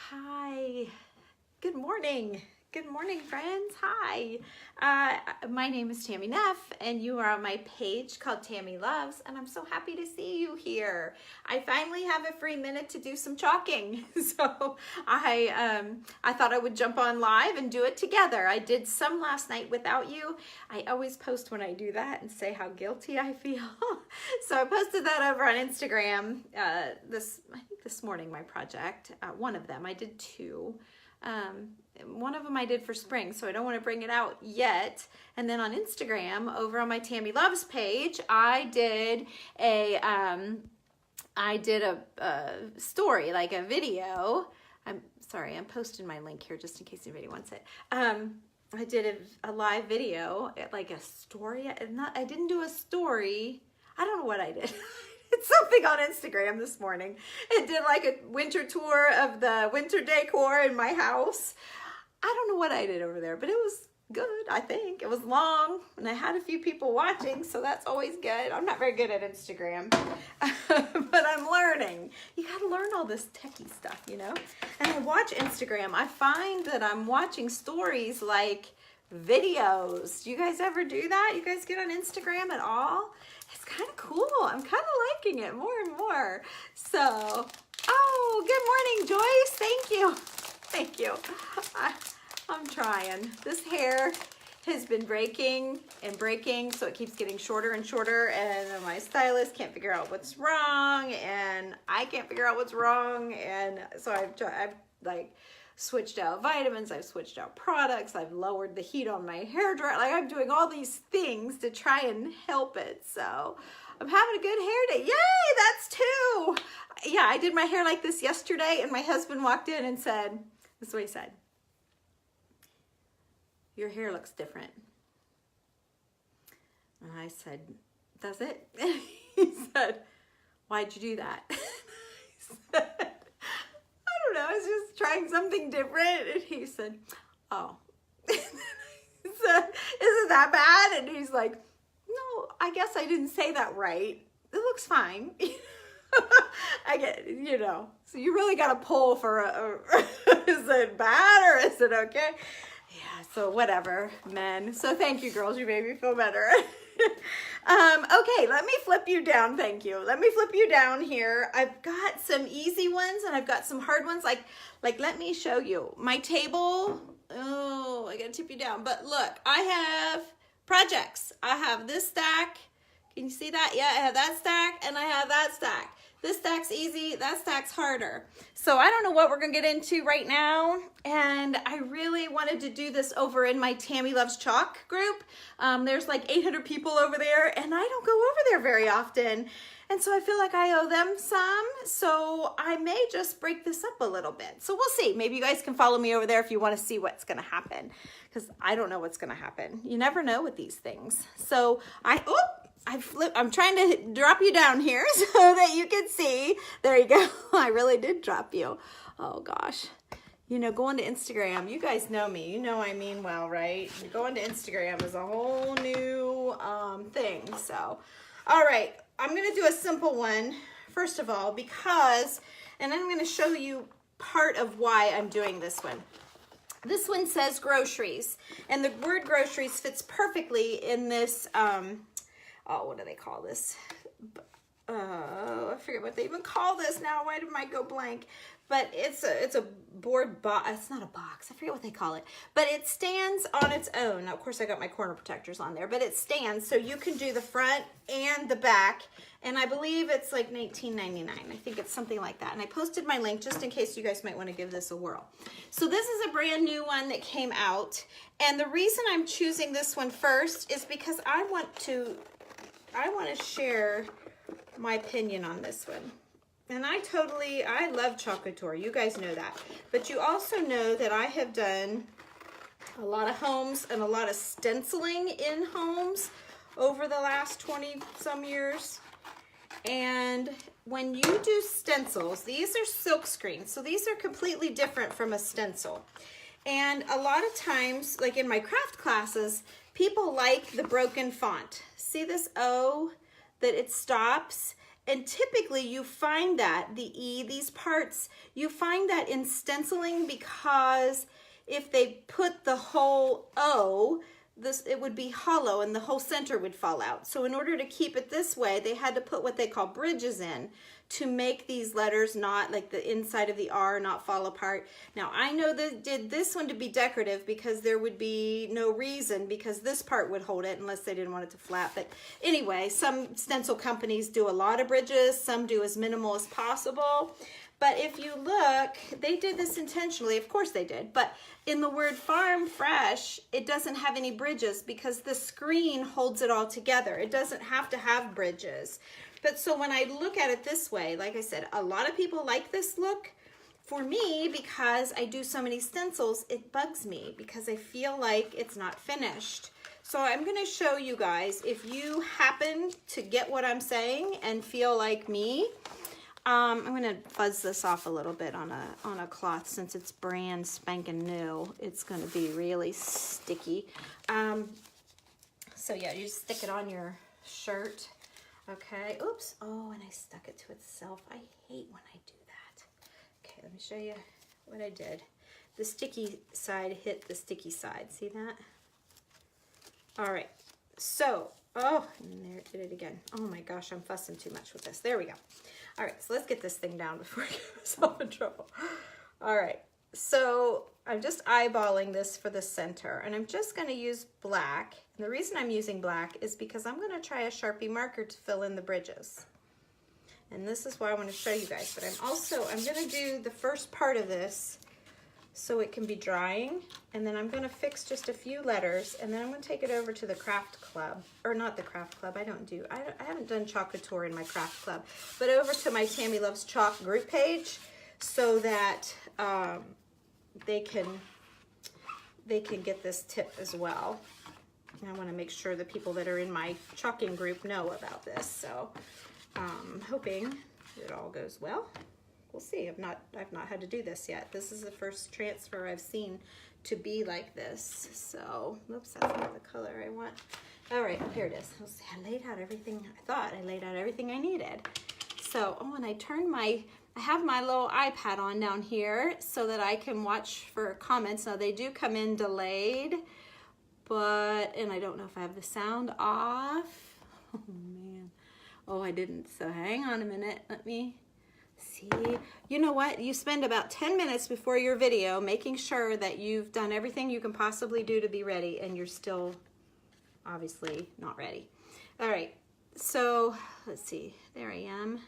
Hi. Good morning. Good morning, friends. Hi. My name is Tammy Neff, and you are on my page called Tammy Loves, and I'm so happy to see you here. I finally have a free minute to do some chalking, so I thought I would jump on live and do it together. I did some last night without you. I always post when I do that and say how guilty I feel. So I posted that over on Instagram I think this morning, my project. One of them. I did two. One of them I did for spring, so I don't want to bring it out yet. And then on Instagram, over on my Tammy Loves page, I did a story, like a video. I'm sorry, I'm posting my link here just in case anybody wants it. I did a live video, like a story. I didn't do a story. I don't know what I did. It's something on Instagram this morning. It did like a winter tour of the winter decor in my house. I don't know what I did over there, but it was good, I think. It was long, and I had a few people watching, so that's always good. I'm not very good at Instagram, but I'm learning. You gotta learn all this techie stuff, you know? And I watch Instagram. I find that I'm watching stories like videos. Do you guys ever do that? You guys get on Instagram at all? It's kind of cool. I'm kind of liking it more and more. So, oh, good morning, Joyce. Thank you. Thank you. I'm trying. This hair has been breaking and breaking, so it keeps getting shorter and shorter, and my stylist can't figure out what's wrong, and I can't figure out what's wrong, and so I've like switched out vitamins, I've switched out products, I've lowered the heat on my hair dryer. Like, I'm doing all these things to try and help it. So I'm having a good hair day. Yay, that's two. Yeah, I did my hair like this yesterday, and my husband walked in and said, this is what he said: your hair looks different. And I said, does it? He said, why'd you do that? I said, I don't know, I was just trying something different. And he said, oh. I said, isn't that bad? And he's like, no, I guess I didn't say that right. It looks fine. I get, you know, so you really got to pull for is it bad or is it okay? Yeah, so whatever, men. So thank you, girls. You made me feel better. Okay, let me flip you down. Thank you. Let me flip you down here. I've got some easy ones and I've got some hard ones. Like let me show you my table. Oh, I gotta tip you down. But look, I have projects. I have this stack. Can you see that? Yeah, I have that stack and I have that stack. This stack's easy, that stack's harder. So I don't know what we're gonna get into right now, and I really wanted to do this over in my Tammy Loves Chalk group. There's like 800 people over there, and I don't go over there very often. And so I feel like I owe them some, so I may just break this up a little bit. So we'll see. Maybe you guys can follow me over there if you want to see what's gonna happen, because I don't know what's gonna happen. You never know with these things. So I'm trying to drop you down here so that you can see. There you go. I really did drop you. Oh gosh. You know, going to Instagram, you guys know me. You know I mean well, right? Going to Instagram is a whole new thing. So, all right. I'm going to do a simple one, first of all, and I'm going to show you part of why I'm doing this one. This one says groceries, and the word groceries fits perfectly in this, oh, what do they call this? I forget what they even call this now. Why did I go blank? But it's a board box. It's not a box. I forget what they call it. But it stands on its own. Now, of course, I got my corner protectors on there. But it stands, so you can do the front and the back. And I believe it's like $19.99. I think it's something like that. And I posted my link just in case you guys might want to give this a whirl. So this is a brand new one that came out. And the reason I'm choosing this one first is because I want to share my opinion on this one. And I love Couture. You guys know that. But you also know that I have done a lot of homes and a lot of stenciling in homes over the last 20 some years. And when you do stencils, these are silk screens. So these are completely different from a stencil. And a lot of times, like in my craft classes, people like the broken font. See this O that it stops? And typically you find that, the E, these parts, you find that in stenciling, because if they put the whole O, it would be hollow and the whole center would fall out. So in order to keep it this way, they had to put what they call bridges in to make these letters not, like the inside of the R, not fall apart. Now I know they did this one to be decorative because there would be no reason, because this part would hold it unless they didn't want it to flap. But anyway, some stencil companies do a lot of bridges, some do as minimal as possible. But if you look, they did this intentionally, of course they did, but in the word farm fresh, it doesn't have any bridges because the screen holds it all together. It doesn't have to have bridges. But so when I look at it this way, like I said, a lot of people like this look. For me, because I do so many stencils, it bugs me because I feel like it's not finished. So I'm gonna show you guys, if you happen to get what I'm saying and feel like me, I'm gonna fuzz this off a little bit on a cloth since it's brand spanking new. It's gonna be really sticky. So yeah, you just stick it on your shirt. Okay, oops, oh, and I stuck it to itself. I hate when I do that. Okay, let me show you what I did. The sticky side hit the sticky side, see that? All right, so, oh, and there it did it again. Oh my gosh, I'm fussing too much with this. There we go. All right, so let's get this thing down before I get myself in trouble. All right, so I'm just eyeballing this for the center, and I'm just gonna use black. And the reason I'm using black is because I'm gonna try a Sharpie marker to fill in the bridges. And this is why I wanna show you guys, but I'm gonna do the first part of this so it can be drying, and then I'm gonna fix just a few letters, and then I'm gonna take it over to the craft club, or not the craft club, I haven't done Chalk Couture in my craft club, but over to my Tammy Loves Chalk group page so that they can get this tip as well. And I wanna make sure the people that are in my chalking group know about this, so I'm hoping it all goes well. We'll see. I've not had to do this yet. This is the first transfer I've seen to be like this. So, oops, that's not the color I want. All right, here it is. Let's see, I laid out everything. I thought I laid out everything I needed. So, oh, and I have my little iPad on down here so that I can watch for comments. Now they do come in delayed, and I don't know if I have the sound off. Oh man. Oh, I didn't. So hang on a minute. Let me see. You know what? You spend about 10 minutes before your video making sure that you've done everything you can possibly do to be ready, and you're still obviously not ready. All right, so let's see. There I am.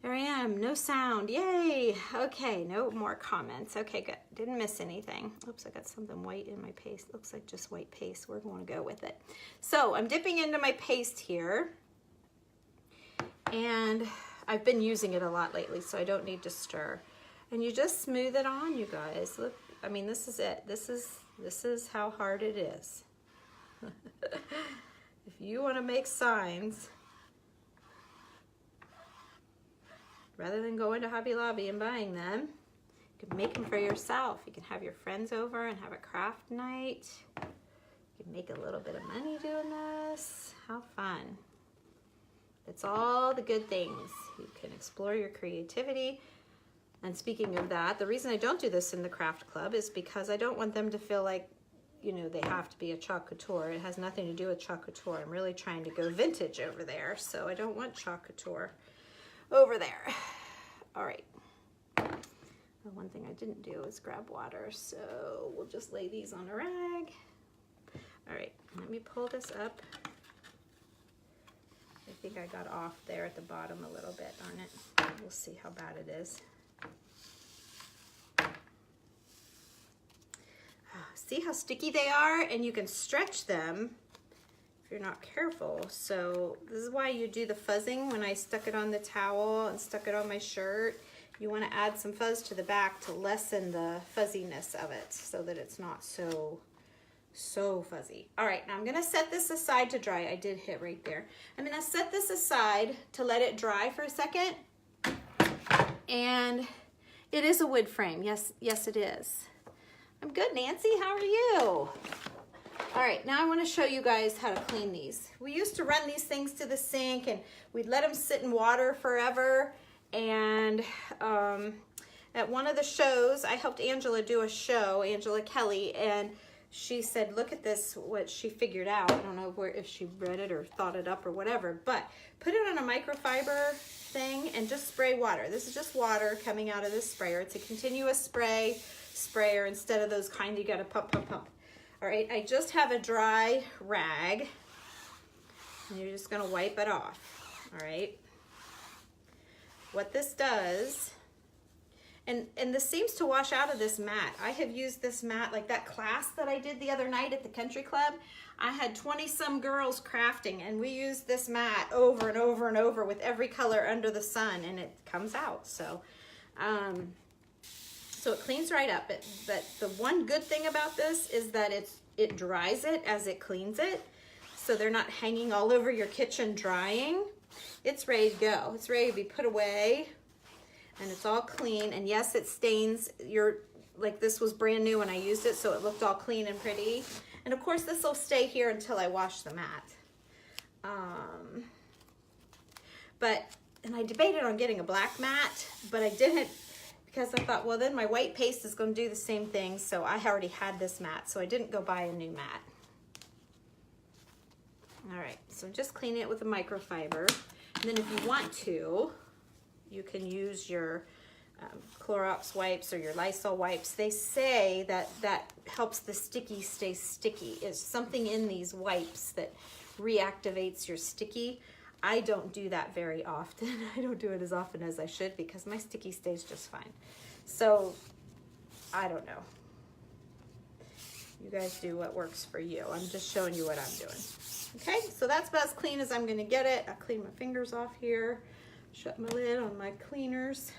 There I am. No sound. Yay. Okay, no more comments. Okay, good. Didn't miss anything. Oops, I got something white in my paste. Looks like just white paste. We're going to go with it. So I'm dipping into my paste here, and I've been using it a lot lately, so I don't need to stir. And you just smooth it on, you guys. Look, I mean, this is it. This is how hard it is. If you want to make signs, rather than going to Hobby Lobby and buying them, you can make them for yourself. You can have your friends over and have a craft night. You can make a little bit of money doing this. How fun. It's all the good things. You can explore your creativity. And speaking of that, the reason I don't do this in the craft club is because I don't want them to feel like, you know, they have to be a Chalk Couture. It has nothing to do with Chalk Couture. I'm really trying to go vintage over there, so I don't want Chalk Couture over there. All right. The one thing I didn't do is grab water, so we'll just lay these on a rag. All right, let me pull this up. I think I got off there at the bottom a little bit on it. We'll see how bad it is. See how sticky they are? And you can stretch them if you're not careful. So this is why you do the fuzzing. When I stuck it on the towel and stuck it on my shirt, you want to add some fuzz to the back to lessen the fuzziness of it so that it's not so fuzzy. All right, now I'm gonna set this aside to dry. I did hit right there. I'm gonna set this aside to let it dry for a second. And it is a wood frame. Yes, it is. I'm good, Nancy. How are you? All right, now I want to show you guys how to clean these. We used to run these things to the sink and we'd let them sit in water forever. And at one of the shows, I helped Angela do a show, Angela Kelly, and she said, look at this, what she figured out. I don't know if she read it or thought it up or whatever, but put it on a microfiber thing and just spray water. This is just water coming out of this sprayer. It's a continuous sprayer instead of those kind you gotta pump, pump, pump. All right, I just have a dry rag and you're just gonna wipe it off, all right? What this does, and this seems to wash out of this mat. I have used this mat, like that class that I did the other night at the country club. I had 20-some girls crafting and we used this mat over and over and over with every color under the sun, and it comes out. So so it cleans right up. But the one good thing about this is that it dries it as it cleans it. So they're not hanging all over your kitchen drying. It's ready to go. It's ready to be put away and it's all clean. And yes, it stains like this was brand new when I used it, so it looked all clean and pretty. And of course this will stay here until I wash the mat. And I debated on getting a black mat, but I didn't, because I thought, well, then my white paste is going to do the same thing, so I already had this mat, so I didn't go buy a new mat. All right, so just clean it with a microfiber. And then if you want to, you can use your Clorox wipes or your Lysol wipes. They say that helps the sticky stay sticky. Is something in these wipes that reactivates your sticky. I don't do that very often. I don't do it as often as I should because my sticky stays just fine. So, I don't know. You guys do what works for you. I'm just showing you what I'm doing. Okay, so that's about as clean as I'm gonna get it. I'll clean my fingers off here, shut my lid on my cleaners.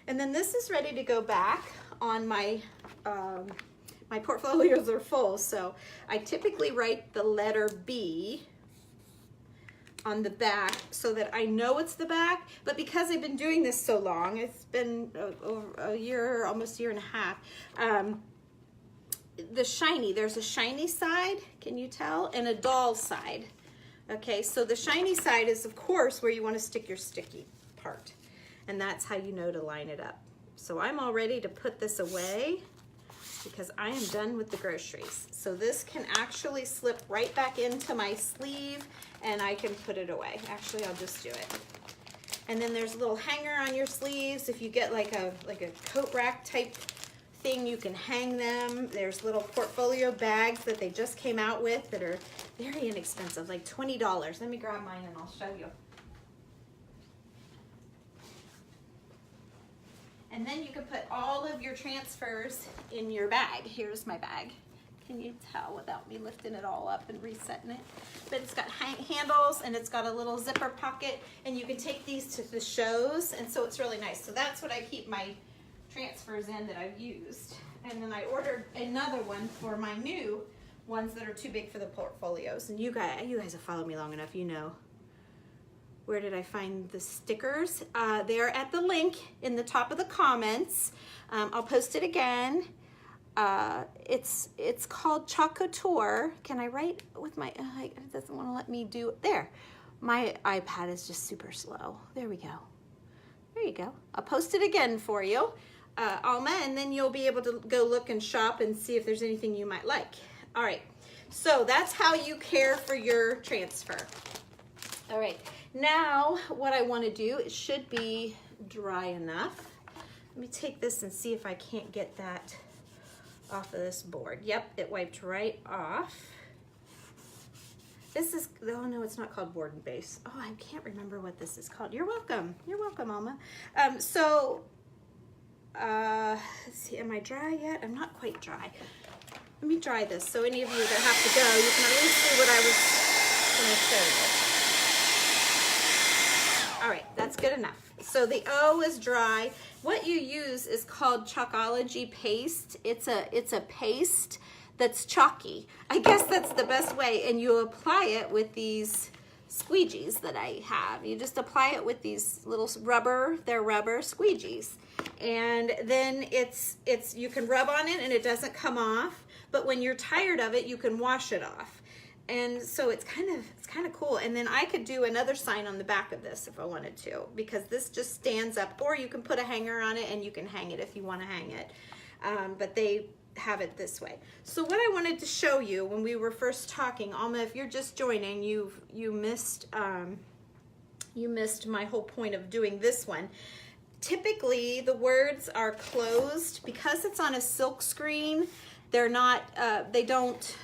And then this is ready to go back on my, my portfolios are full. So I typically write the letter B on the back so that I know it's the back, but because I've been doing this so long, it's been over a year, almost a year and a half, there's a shiny side, can you tell, and a dull side. Okay, so the shiny side is of course where you want to stick your sticky part, and that's how you know to line it up. So I'm all ready to put this away because I am done with the groceries. So this can actually slip right back into my sleeve and I can put it away. Actually, I'll just do it. And then there's a little hanger on your sleeves. If you get like a coat rack type thing, you can hang them. There's little portfolio bags that they just came out with that are very inexpensive, like $20. Let me grab mine and I'll show you. And then you can put all of your transfers in your bag. Here's my bag. Can you tell without me lifting it all up and resetting it? But it's got handles and it's got a little zipper pocket, and you can take these to the shows, and so it's really nice. So that's what I keep my transfers in that I've used. And then I ordered another one for my new ones that are too big for the portfolios. And you guys have followed me long enough, you know. Where did I find the stickers? They're at the link in the top of the comments. I'll post it again. It's called Couture. Can I write with my, it doesn't want to let me do it. There. My iPad is just super slow. There we go. There you go. I'll post it again for you, Alma, and then you'll be able to go look and shop and see if there's anything you might like. All right. So that's how you care for your transfer. All right. Now, what I want to do, it should be dry enough. Let me take this and see if I can't get that off of this board. Yep, it wiped right off. This is, oh no, it's not called board and base. Oh, I can't remember what this is called. You're welcome. You're welcome, Alma. Let's see, am I dry yet? I'm not quite dry. Let me dry this so any of you that have to go, you can at least see what I was going to show you. All right, that's good enough. So the O is dry. What you use is called Chalkology paste. It's a paste that's chalky. I guess that's the best way, and you apply it with these squeegees that I have. You just apply it with these little rubber, they're rubber squeegees. And then you can rub on it and it doesn't come off, but when you're tired of it, you can wash it off. And so it's kind of cool. And then I could do another sign on the back of this if I wanted to, because this just stands up, or you can put a hanger on it and you can hang it if you want to hang it. But they have it this way. So what I wanted to show you when we were first talking, Alma, if you're just joining, you missed my whole point of doing this one. Typically the words are closed because it's on a silk screen. They're not, they don't,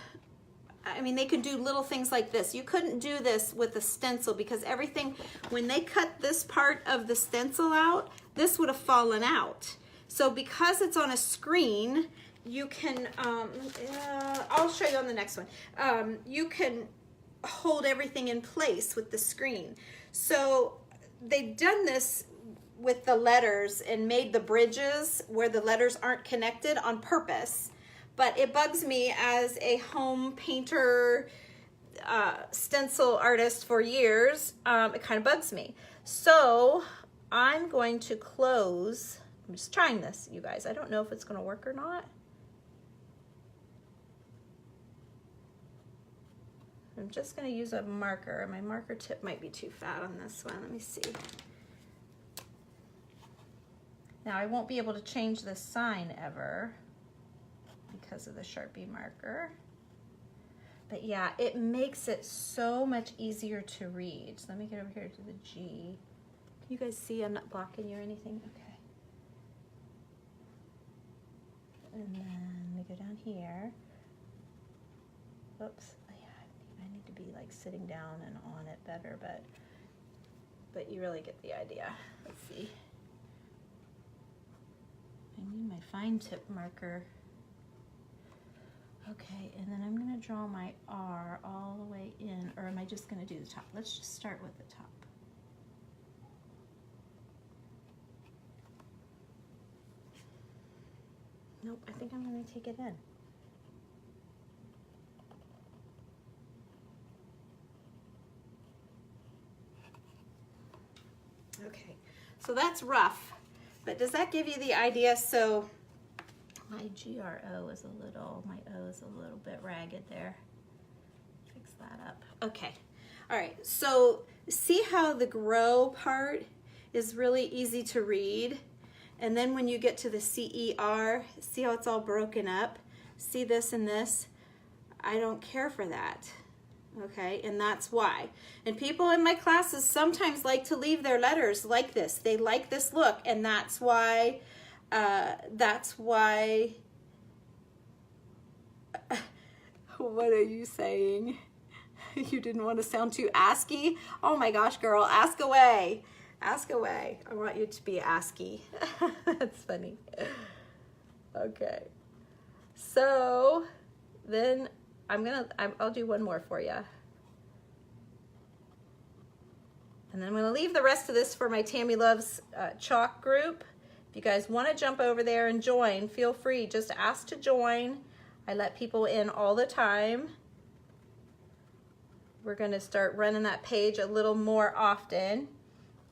I mean, they could do little things like this. You couldn't do this with a stencil because everything, when they cut this part of the stencil out, this would have fallen out. So because it's on a screen, you can, I'll show you on the next one. You can hold everything in place with the screen. So they've done this with the letters and made the bridges where the letters aren't connected on purpose. But it bugs me as a home painter, stencil artist for years. It kind of bugs me. So I'm going to close. I'm just trying this, you guys. I don't know if it's going to work or not. I'm just going to use a marker. My marker tip might be too fat on this one. Let me see. Now I won't be able to change this sign ever because of the Sharpie marker. But yeah, it makes it so much easier to read. So let me get over here to the G. Can you guys see I'm not blocking you or anything? Okay. And then we go down here. Oops. I need to be like sitting down and on it better, but you really get the idea. Let's see. I need my fine tip marker. Okay, and then I'm going to draw my R all the way in, or am I just going to do the top? Let's just start with the top. Nope, I think I'm going to take it in. Okay, so that's rough, but does that give you the idea? So my GRO is my O is a little bit ragged there. Fix that up. Okay, all right, so see how the grow part is really easy to read? And then when you get to the CER, see how it's all broken up? See this and this? I don't care for that. Okay, and that's why. And people in my classes sometimes like to leave their letters like this. They like this look, and that's why, what are you saying? You didn't want to sound too ASCII? Oh my gosh, girl, ask away. Ask away. I want you to be ASCII. That's funny. Okay, so then I'll do one more for you. And then I'm gonna leave the rest of this for my Tammy Loves chalk group. If you guys wanna jump over there and join, feel free, just ask to join. I let people in all the time. We're gonna start running that page a little more often.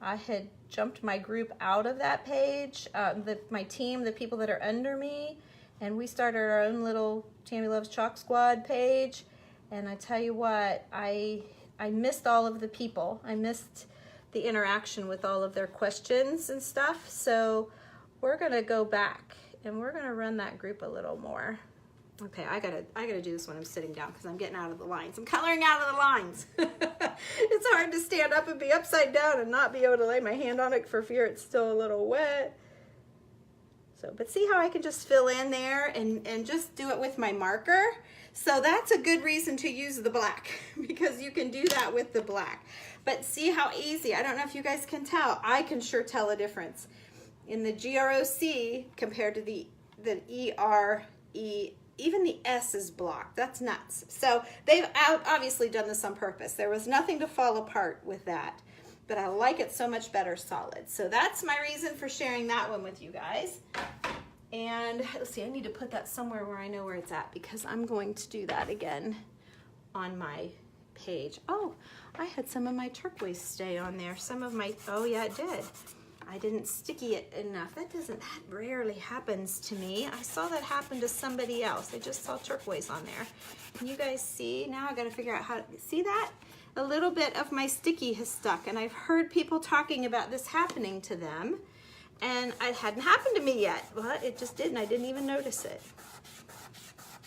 I had jumped my group out of that page, my team, the people that are under me, and we started our own little Tammy Loves Chalk Squad page. And I tell you what, I missed all of the people. I missed the interaction with all of their questions and stuff. So we're gonna go back and we're gonna run that group a little more. Okay, I gotta do this when I'm sitting down because I'm getting out of the lines. I'm coloring out of the lines. It's hard to stand up and be upside down and not be able to lay my hand on it for fear it's still a little wet. So, but see how I can just fill in there and just do it with my marker? So that's a good reason to use the black because you can do that with the black. But see how easy, I don't know if you guys can tell, I can sure tell a difference in the GROC compared to the ERE. Even the S is blocked. That's nuts. So they've obviously done this on purpose. There was nothing to fall apart with that, but I like it so much better solid. So that's my reason for sharing that one with you guys. And let's see, I need to put that somewhere where I know where it's at because I'm going to do that again on my page. Oh, I had some of my turquoise stay on there. Some of my, oh yeah, it did. I didn't sticky it enough. That rarely happens to me. I saw that happen to somebody else. I just saw turquoise on there. Can you guys see? Now I gotta figure out how to, see that? A little bit of my sticky has stuck, and I've heard people talking about this happening to them, and it hadn't happened to me yet. Well, it just didn't. I didn't even notice it.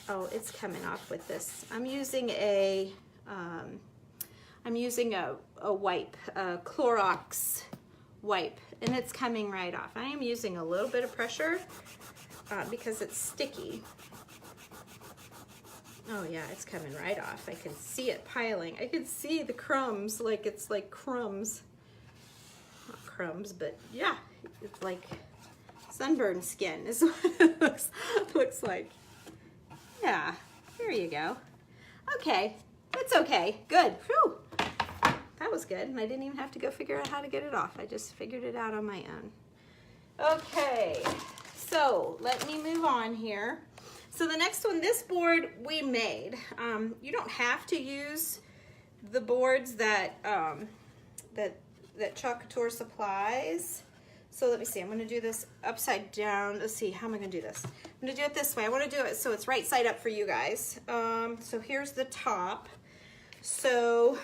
Oh, it's coming off with this. I'm using a wipe, a Clorox wipe, and it's coming right off. I am using a little bit of pressure because it's sticky. Oh yeah, it's coming right off. I can see it piling. I can see the crumbs, like it's like crumbs. Not crumbs, but yeah, it's like sunburned skin is what it looks like. Yeah, there you go. Okay, it's okay, good. Whew. That was good, and I didn't even have to go figure out how to get it off. I just figured it out on my own. Okay, so let me move on here. So the next one, this board we made. You don't have to use the boards that that Couture supplies. So let me see, I'm gonna do this upside down. Let's see, how am I gonna do this? I'm gonna do it this way. I wanna do it so it's right side up for you guys. So here's the top. So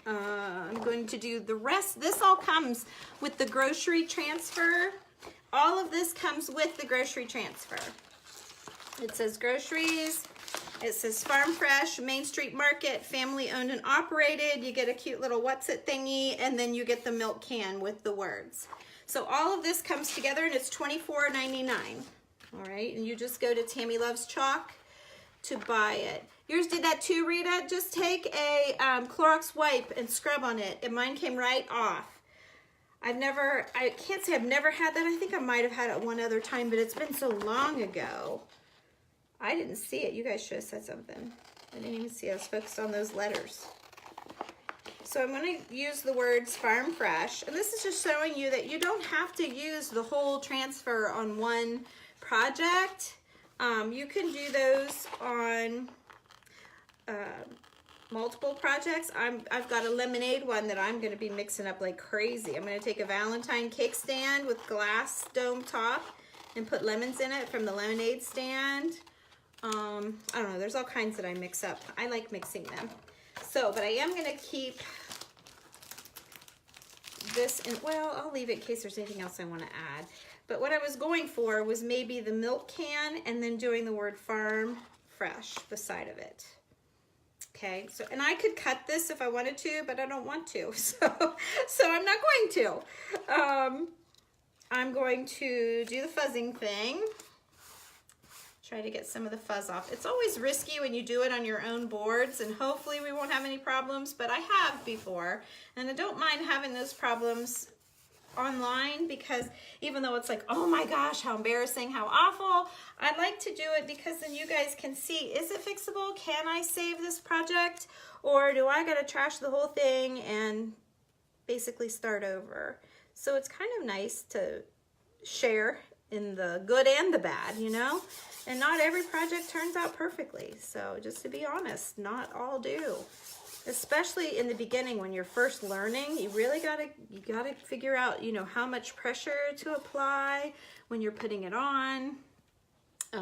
I'm going to do the rest. This all comes with the grocery transfer. All of this comes with the grocery transfer. It says groceries, it says Farm Fresh, Main Street Market, family owned and operated. You get a cute little what's it thingy, and then you get the milk can with the words. So all of this comes together, and it's $24.99. All right, and you just go to Tammy Loves Chalk to buy it. Yours did that too, Rita. Just take a Clorox wipe and scrub on it, and mine came right off. I can't say I've never had that. I think I might have had it one other time, but it's been so long ago. I didn't see it. You guys should have said something. I didn't even see it. I was focused on those letters. So I'm going to use the words Farm Fresh. And this is just showing you that you don't have to use the whole transfer on one project. You can do those on multiple projects. I've got a lemonade one that I'm going to be mixing up like crazy. I'm going to take a Valentine cake stand with glass dome top and put lemons in it from the lemonade stand. I don't know, there's all kinds that I mix up. I like mixing them. So, but I am gonna keep this in, well, I'll leave it in case there's anything else I wanna add. But what I was going for was maybe the milk can and then doing the word Farm Fresh beside of it. Okay, so, and I could cut this if I wanted to, but I don't want to, so I'm not going to. I'm going to do the fuzzing thing. Try to get some of the fuzz off. It's always risky when you do it on your own boards, and hopefully we won't have any problems, but I have before. And I don't mind having those problems online, because even though it's like, oh my gosh, how embarrassing, how awful, I like to do it because then you guys can see, is it fixable? Can I save this project? Or do I gotta trash the whole thing and basically start over? So it's kind of nice to share in the good and the bad, you know? And not every project turns out perfectly. So just to be honest, not all do. Especially in the beginning when you're first learning, you really gotta figure out, you know, how much pressure to apply when you're putting it on. I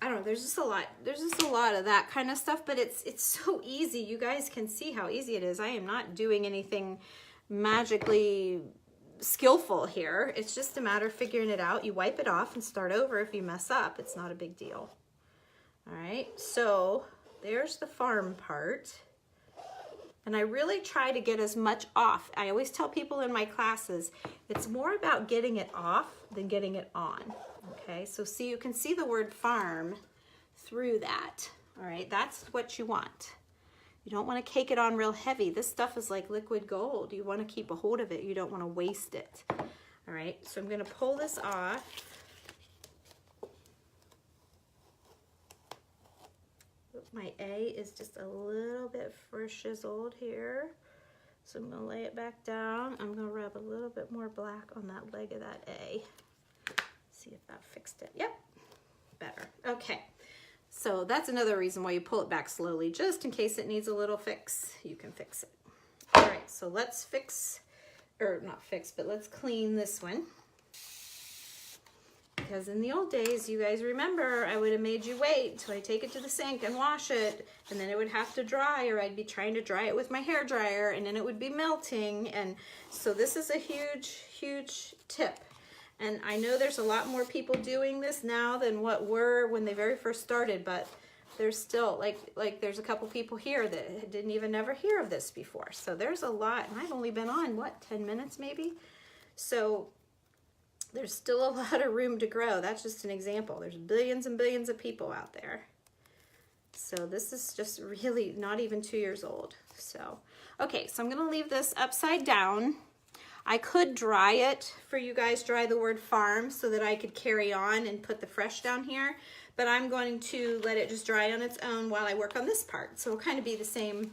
don't know, there's just a lot of that kind of stuff, but it's so easy. You guys can see how easy it is. I am not doing anything magically skillful here. It's just a matter of figuring it out. You wipe it off and start over if you mess up. It's not a big deal. All right, so there's the farm part. And I really try to get as much off. I always tell people in my classes, it's more about getting it off than getting it on. Okay, so see, you can see the word farm through that. All right, that's what you want. You don't want to cake it on real heavy. This stuff is like liquid gold. You want to keep a hold of it. You don't want to waste it. All right, so I'm going to pull this off. My A is just a little bit chiseled here. So I'm going to lay it back down. I'm going to rub a little bit more black on that leg of that A. See if that fixed it. Yep, better. Okay. So that's another reason why you pull it back slowly, just in case it needs a little fix, you can fix it. All right, so let's fix, or not fix, but let's clean this one. Because in the old days, you guys remember, I would have made you wait till I take it to the sink and wash it, and then it would have to dry, or I'd be trying to dry it with my hair dryer, and then it would be melting. And so this is a huge, huge tip. And I know there's a lot more people doing this now than what were when they very first started, but there's still, like there's a couple people here that didn't even never hear of this before. So there's a lot, and I've only been on, what, 10 minutes maybe? So there's still a lot of room to grow. That's just an example. There's billions and billions of people out there. So this is just really not even 2 years old. So, okay, so I'm gonna leave this upside down. I could dry it for you guys, dry the word farm, so that I could carry on and put the fresh down here, but I'm going to let it just dry on its own while I work on this part. So it'll kind of be the same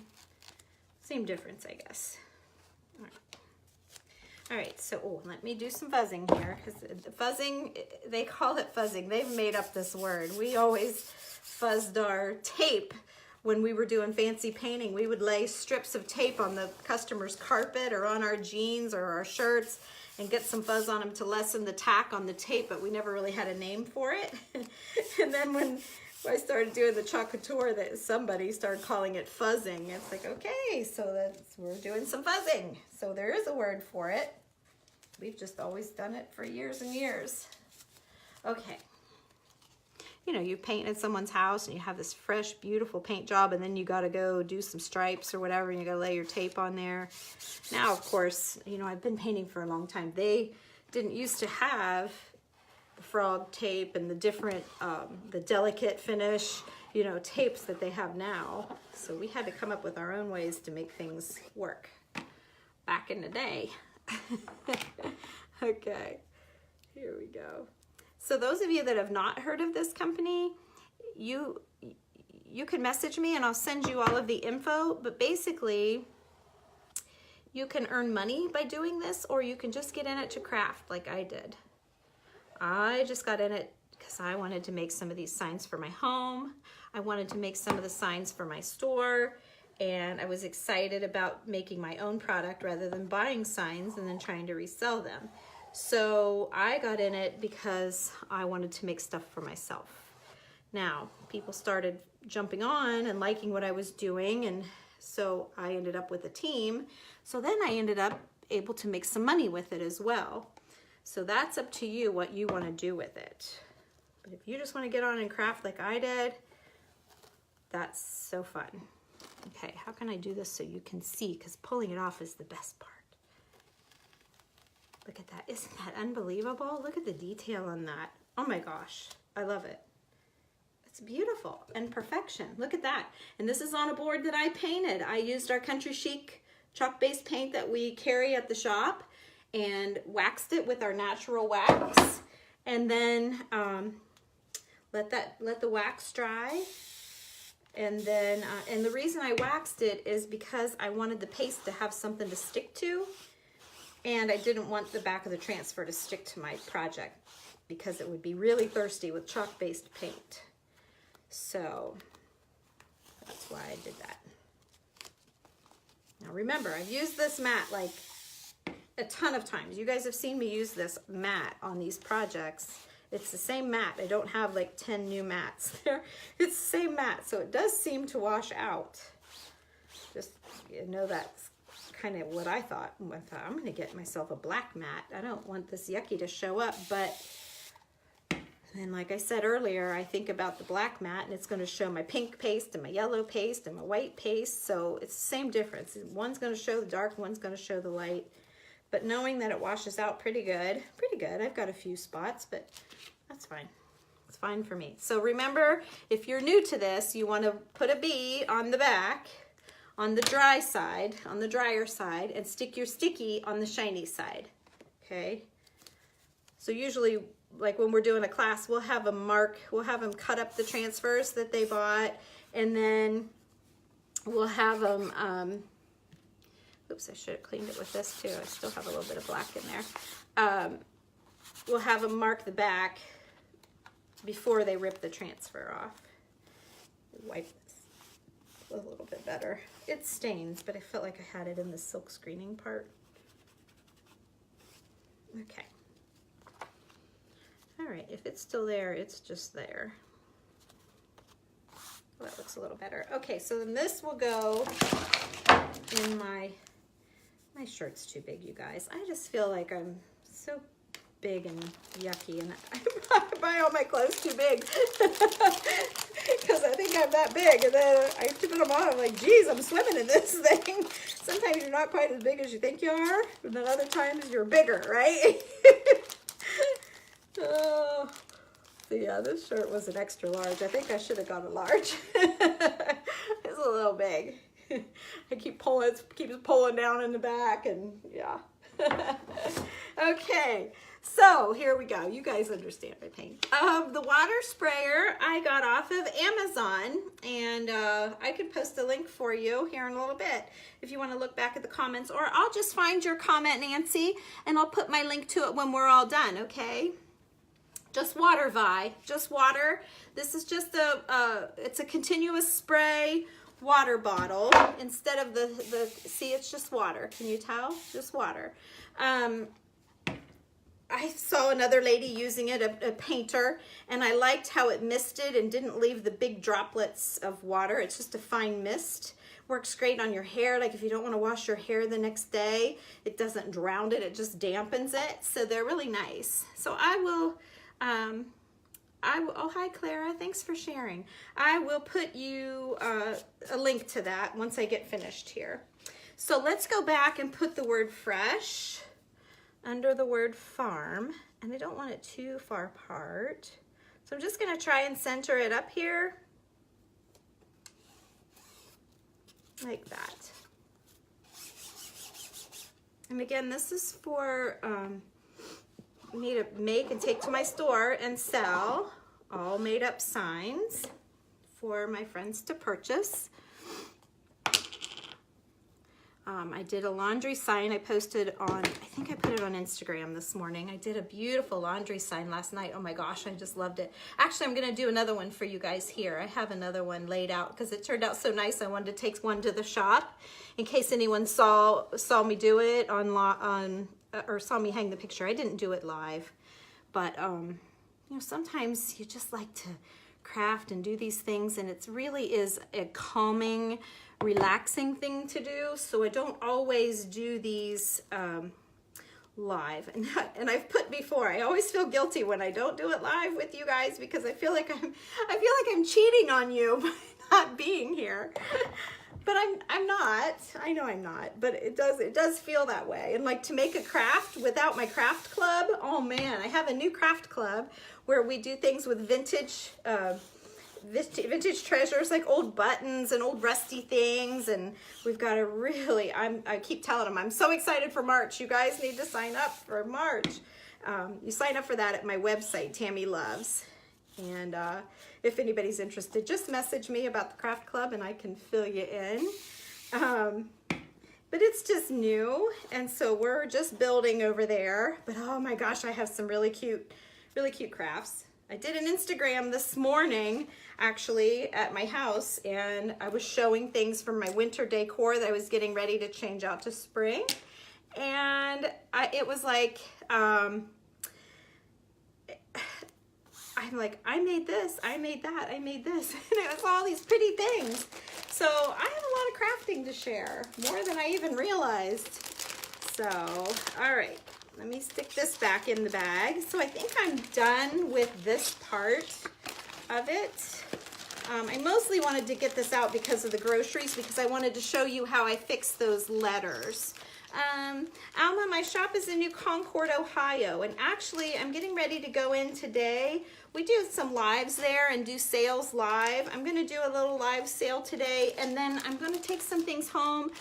difference, I guess. All right, so let me do some fuzzing here, because the fuzzing, they call it fuzzing. They've made up this word. We always fuzzed our tape when we were doing fancy painting. We would lay strips of tape on the customer's carpet or on our jeans or our shirts and get some fuzz on them to lessen the tack on the tape, but we never really had a name for it. And then when I started doing the Couture, that somebody started calling it fuzzing. It's like, okay, so we're doing some fuzzing. So there is a word for it. We've just always done it for years and years. Okay. You know, you paint in someone's house and you have this fresh, beautiful paint job, and then you got to go do some stripes or whatever, and you got to lay your tape on there. Now, of course, you know, I've been painting for a long time. They didn't used to have the frog tape and the different, the delicate finish, you know, tapes that they have now. So we had to come up with our own ways to make things work back in the day. Okay, here we go. So those of you that have not heard of this company, you can message me and I'll send you all of the info, but basically you can earn money by doing this, or you can just get in it to craft like I did. I just got in it because I wanted to make some of these signs for my home. I wanted to make some of the signs for my store, and I was excited about making my own product rather than buying signs and then trying to resell them. So I got in it because I wanted to make stuff for myself. Now, people started jumping on and liking what I was doing, and so I ended up with a team. So then I ended up able to make some money with it as well. So that's up to you what you want to do with it. But if you just want to get on and craft like I did, that's so fun. Okay, how can I do this so you can see? Because pulling it off is the best part. Look at that. Isn't that unbelievable? Look at the detail on that. Oh my gosh, I love it. It's beautiful and perfection. Look at that. And this is on a board that I painted. I used our Country Chic chalk-based paint that we carry at the shop and waxed it with our natural wax. And then let the wax dry. And then, and the reason I waxed it is because I wanted the paste to have something to stick to, and I didn't want the back of the transfer to stick to my project because it would be really thirsty with chalk-based paint. So that's why I did that. Now remember, I've used this mat like a ton of times. You guys have seen me use this mat on these projects. It's the same mat. I don't have like 10 new mats there. It's the same mat, so it does seem to wash out. Just, you know, that's kind of what I thought. I'm gonna get myself a black mat. I don't want this yucky to show up, but then like I said earlier, I think about the black mat and it's gonna show my pink paste and my yellow paste and my white paste, so it's the same difference. One's gonna show the dark, one's gonna show the light. But knowing that it washes out pretty good. I've got a few spots, but that's fine. It's fine for me. So remember, if you're new to this, you want to put a B on the back, on the dry side, on the drier side, and stick your sticky on the shiny side, okay? So usually, like when we're doing a class, we'll have them cut up the transfers that they bought, and then we'll have them, oops, I should have cleaned it with this too. I still have a little bit of black in there. We'll have them mark the back before they rip the transfer off. Wipe this. a little bit better. It stains, but I felt like I had it in the silk screening part. Okay. All right, if it's still there, it's just there. Well, that looks a little better. Okay, so then this will go in my shirt's too big, you guys. I just feel like I'm so big and yucky, and I buy all my clothes too big because I think I'm that big, and then I have to put them on. I'm like, geez, I'm swimming in this thing. Sometimes you're not quite as big as you think you are, and then other times you're bigger, right? Oh, so yeah, this shirt was an extra large. I think I should have got a large. It's a little big. I keep pulling, it keeps pulling down in the back, and yeah. Okay, so here we go. You guys understand my pain. The water sprayer I got off of Amazon, and I could post a link for you here in a little bit if you want to look back at the comments, or I'll just find your comment, Nancy, and I'll put my link to it when we're all done, okay? Just water, Vi, just water. This is just it's a continuous spray water bottle instead of the see, it's just water. Can you tell? Just water. I saw another lady using it, a painter, and I liked how it misted and didn't leave the big droplets of water. It's just a fine mist. Works great on your hair, like if you don't want to wash your hair the next day, it doesn't drown it, it just dampens it. So they're really nice. So I will oh, hi Clara, thanks for sharing. I will put you a link to that once I get finished here. So let's go back and put the word fresh under the word farm, and I don't want it too far apart. So I'm just gonna try and center it up here, like that. And again, this is for me to make and take to my store and sell all made up signs for my friends to purchase. I did a laundry sign I posted on, I think I put it on Instagram this morning. I did a beautiful laundry sign last night. Oh my gosh, I just loved it. Actually, I'm gonna do another one for you guys here. I have another one laid out because it turned out so nice. I wanted to take one to the shop in case anyone saw me do it or saw me hang the picture. I didn't do it live, but you know, sometimes you just like to craft and do these things, and it really is a calming, relaxing thing to do. So I don't always do these live, and I've put before, I always feel guilty when I don't do it live with you guys because I feel like I'm cheating on you by not being here. But I'm not. I know I'm not, but it does feel that way. And like to make a craft without my craft club, oh man, I have a new craft club where we do things with vintage treasures, like old buttons and old rusty things, and we've got a really, I keep telling them I'm so excited for March. You guys need to sign up for March. You sign up for that at my website, Tammy Loves, and if anybody's interested, just message me about the craft club and I can fill you in. But it's just new, and so we're just building over there. But oh my gosh, I have some really cute crafts. I did an Instagram this morning, actually, at my house, and I was showing things from my winter decor that I was getting ready to change out to spring. And it was like, I'm like, I made this, I made that, I made this. And it was all these pretty things. So I have a lot of crafting to share, more than I even realized. So, all right. Let me stick this back in the bag. So I think I'm done with this part of it. I mostly wanted to get this out because of the groceries, because I wanted to show you how I fix those letters. Alma, my shop is in New Concord, Ohio, and actually I'm getting ready to go in today. We do some lives there and do sales live. I'm gonna do a little live sale today, and then I'm gonna take some things home.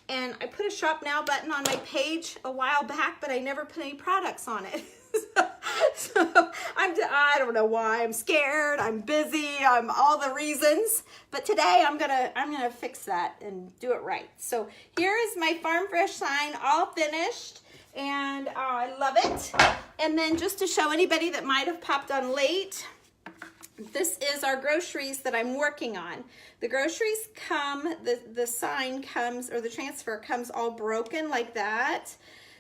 And I put a shop now button on my page a while back, but I never put any products on it. So I don't know why. I'm scared, I'm busy, I'm all the reasons. But today I'm gonna fix that and do it right. So here is my Farm Fresh sign, all finished, and I love it. And then just to show anybody that might have popped on late, this is our groceries that I'm working on. The groceries come, the sign comes, or the transfer comes all broken like that.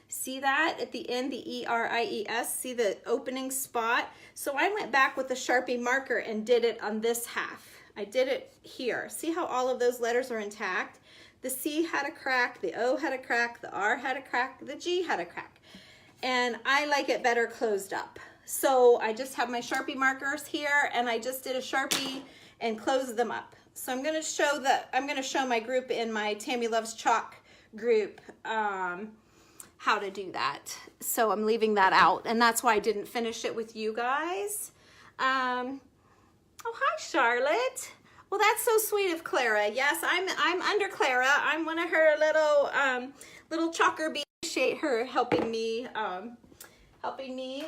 See that at the end, the E-R-I-E-S, see the opening spot? So I went back with a Sharpie marker and did it on this half. I did it here. See how all of those letters are intact? The C had a crack, the O had a crack, the R had a crack, the G had a crack. And I like it better closed up. So I just have my Sharpie markers here, and I just did a Sharpie and closed them up. So I'm gonna show my group in my Tammy Loves Chalk group how to do that. So I'm leaving that out, and that's why I didn't finish it with you guys. Oh, hi, Charlotte. Well, that's so sweet of Clara. Yes, I'm under Clara. I'm one of her little chalker bees. Appreciate her helping me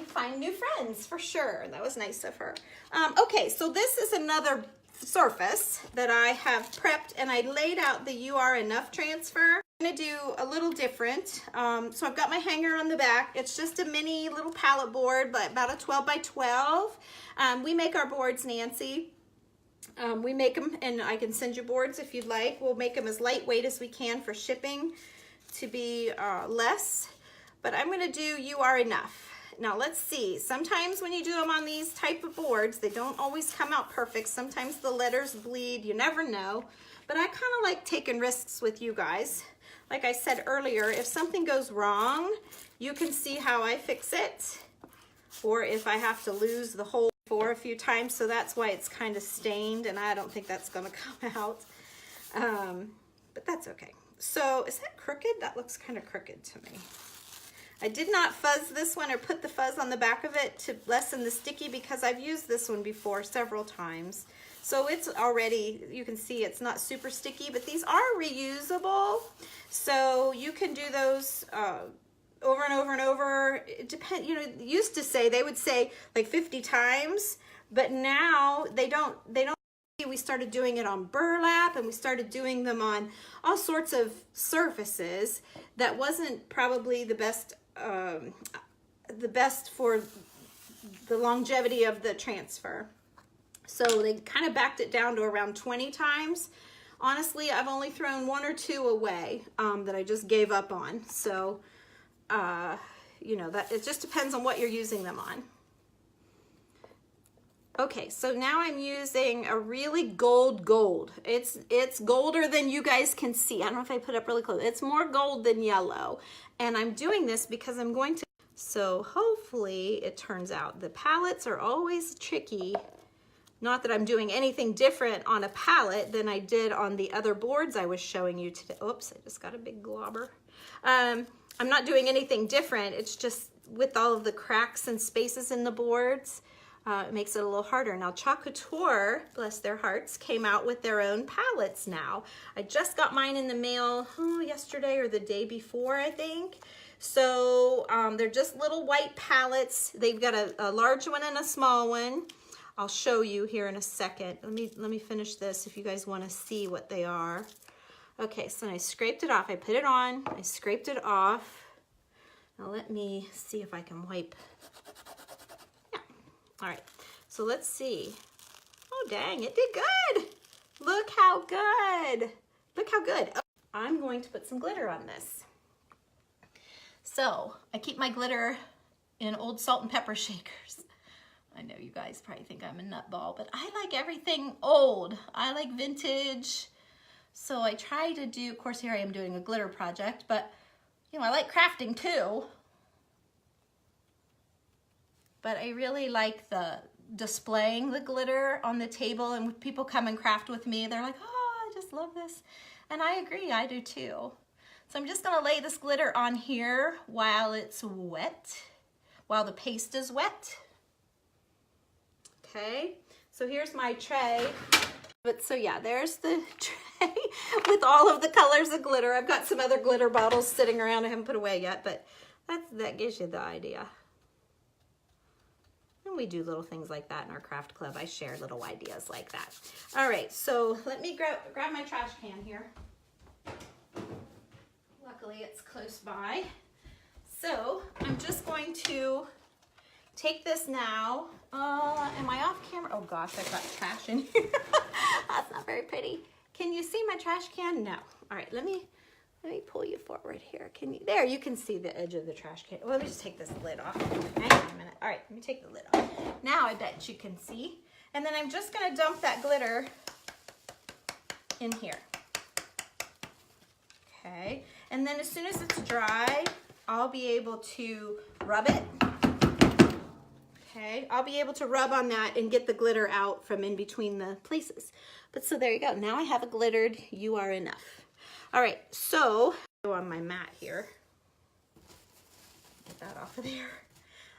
find new friends for sure. That was nice of her. Okay, so this is another surface that I have prepped, and I laid out the You Are Enough transfer. I'm gonna do a little different. So I've got my hanger on the back. It's just a mini little palette board, but about a 12 by 12. We make our boards, Nancy. We make them, and I can send you boards if you'd like. We'll make them as lightweight as we can for shipping to be less. But I'm gonna do You Are Enough. Now let's see, sometimes when you do them on these type of boards, they don't always come out perfect. Sometimes the letters bleed, you never know. But I kind of like taking risks with you guys. Like I said earlier, if something goes wrong, you can see how I fix it. Or if I have to lose the whole for a few times, so that's why it's kind of stained, and I don't think that's gonna come out. But that's okay. So is that crooked? That looks kind of crooked to me. I did not fuzz this one or put the fuzz on the back of it to lessen the sticky, because I've used this one before several times. So it's already, you can see it's not super sticky, but these are reusable. So you can do those over and over and over. It depends, you know, used to say, they would say like 50 times, but now they don't. We started doing it on burlap, and we started doing them on all sorts of surfaces that wasn't probably the best for the longevity of the transfer. So they kind of backed it down to around 20 times. Honestly, I've only thrown 1 or 2 away that I just gave up on. So, you know, that it just depends on what you're using them on. Okay, so now I'm using a really gold. It's golder than you guys can see. I don't know if I put it up really close. It's more gold than yellow. And I'm doing this because I'm going to, so hopefully it turns out. The palettes are always tricky. Not that I'm doing anything different on a palette than I did on the other boards I was showing you today. Oops, I just got a big globber. I'm not doing anything different. It's just with all of the cracks and spaces in the boards, it makes it a little harder. Now, Couture, bless their hearts, came out with their own palettes now. I just got mine in the mail yesterday or the day before, I think. So they're just little white palettes. They've got a large one and a small one. I'll show you here in a second. Let me finish this if you guys want to see what they are. Okay, so I scraped it off. I put it on. I scraped it off. Now let me see if I can wipe. All right, so let's see. Oh, dang, it did good. Look how good. Look how good. Oh, I'm going to put some glitter on this. So I keep my glitter in old salt and pepper shakers. I know you guys probably think I'm a nutball, but I like everything old. I like vintage. So I try to do, of course, here I am doing a glitter project, but you know, I like crafting too. But I really like the displaying the glitter on the table, and when people come and craft with me, they're like, oh, I just love this. And I agree, I do too. So I'm just gonna lay this glitter on here while it's wet, while the paste is wet. Okay, so here's my tray. But so yeah, there's the tray with all of the colors of glitter. I've got some other glitter bottles sitting around I haven't put away yet, but that gives you the idea. And we do little things like that in our craft club. I share little ideas like that. All right, so let me grab my trash can here. Luckily, it's close by. So I'm just going to take this now. Am I off camera? Oh gosh, I've got trash in here. That's not very pretty. Can you see my trash can? No. All right, let me pull you forward here. Can you? There, you can see the edge of the trash can. Well, let me just take this lid off. Hang on a minute. All right, let me take the lid off. Now I bet you can see. And then I'm just gonna dump that glitter in here. Okay, and then as soon as it's dry, I'll be able to rub it. Okay, I'll be able to rub on that and get the glitter out from in between the places. But so there you go. Now I have a glittered You Are Enough. All right, so go on my mat here. Get that off of there.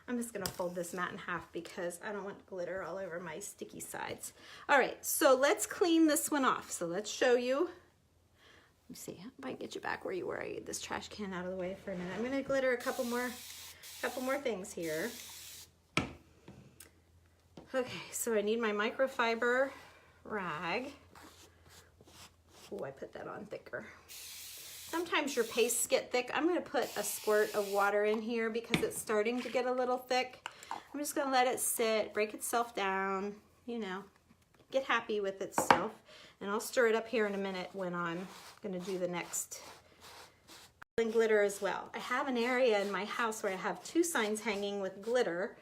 I'm just gonna fold this mat in half because I don't want glitter all over my sticky sides. All right, so let's clean this one off. So let's show you. Let me see if I can get you back where you were. I get this trash can out of the way for a minute. I'm gonna glitter a couple more things here. Okay, so I need my microfiber rag. Oh, I put that on thicker. Sometimes your pastes get thick. I'm gonna put a squirt of water in here because it's starting to get a little thick. I'm just gonna let it sit, break itself down, you know, get happy with itself. And I'll stir it up here in a minute when I'm gonna do the next glitter as well. I have an area in my house where I have 2 signs hanging with glitter,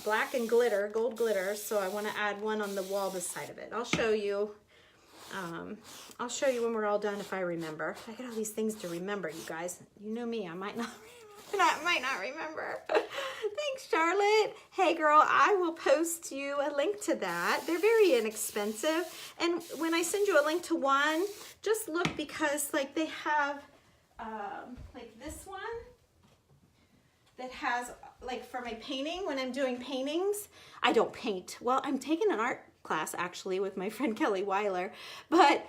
black and glitter, gold glitter, so I want to add one on the wall beside of it. I'll show you when we're all done if I remember. I got all these things to remember, you guys. You know me, I might not remember. Thanks, Charlotte. Hey girl, I will post you a link to that. They're very inexpensive. And when I send you a link to one, just look because like they have like this one that has like for my painting, when I'm doing paintings, I don't paint. Well, I'm taking an art class actually with my friend Kelly Weiler, but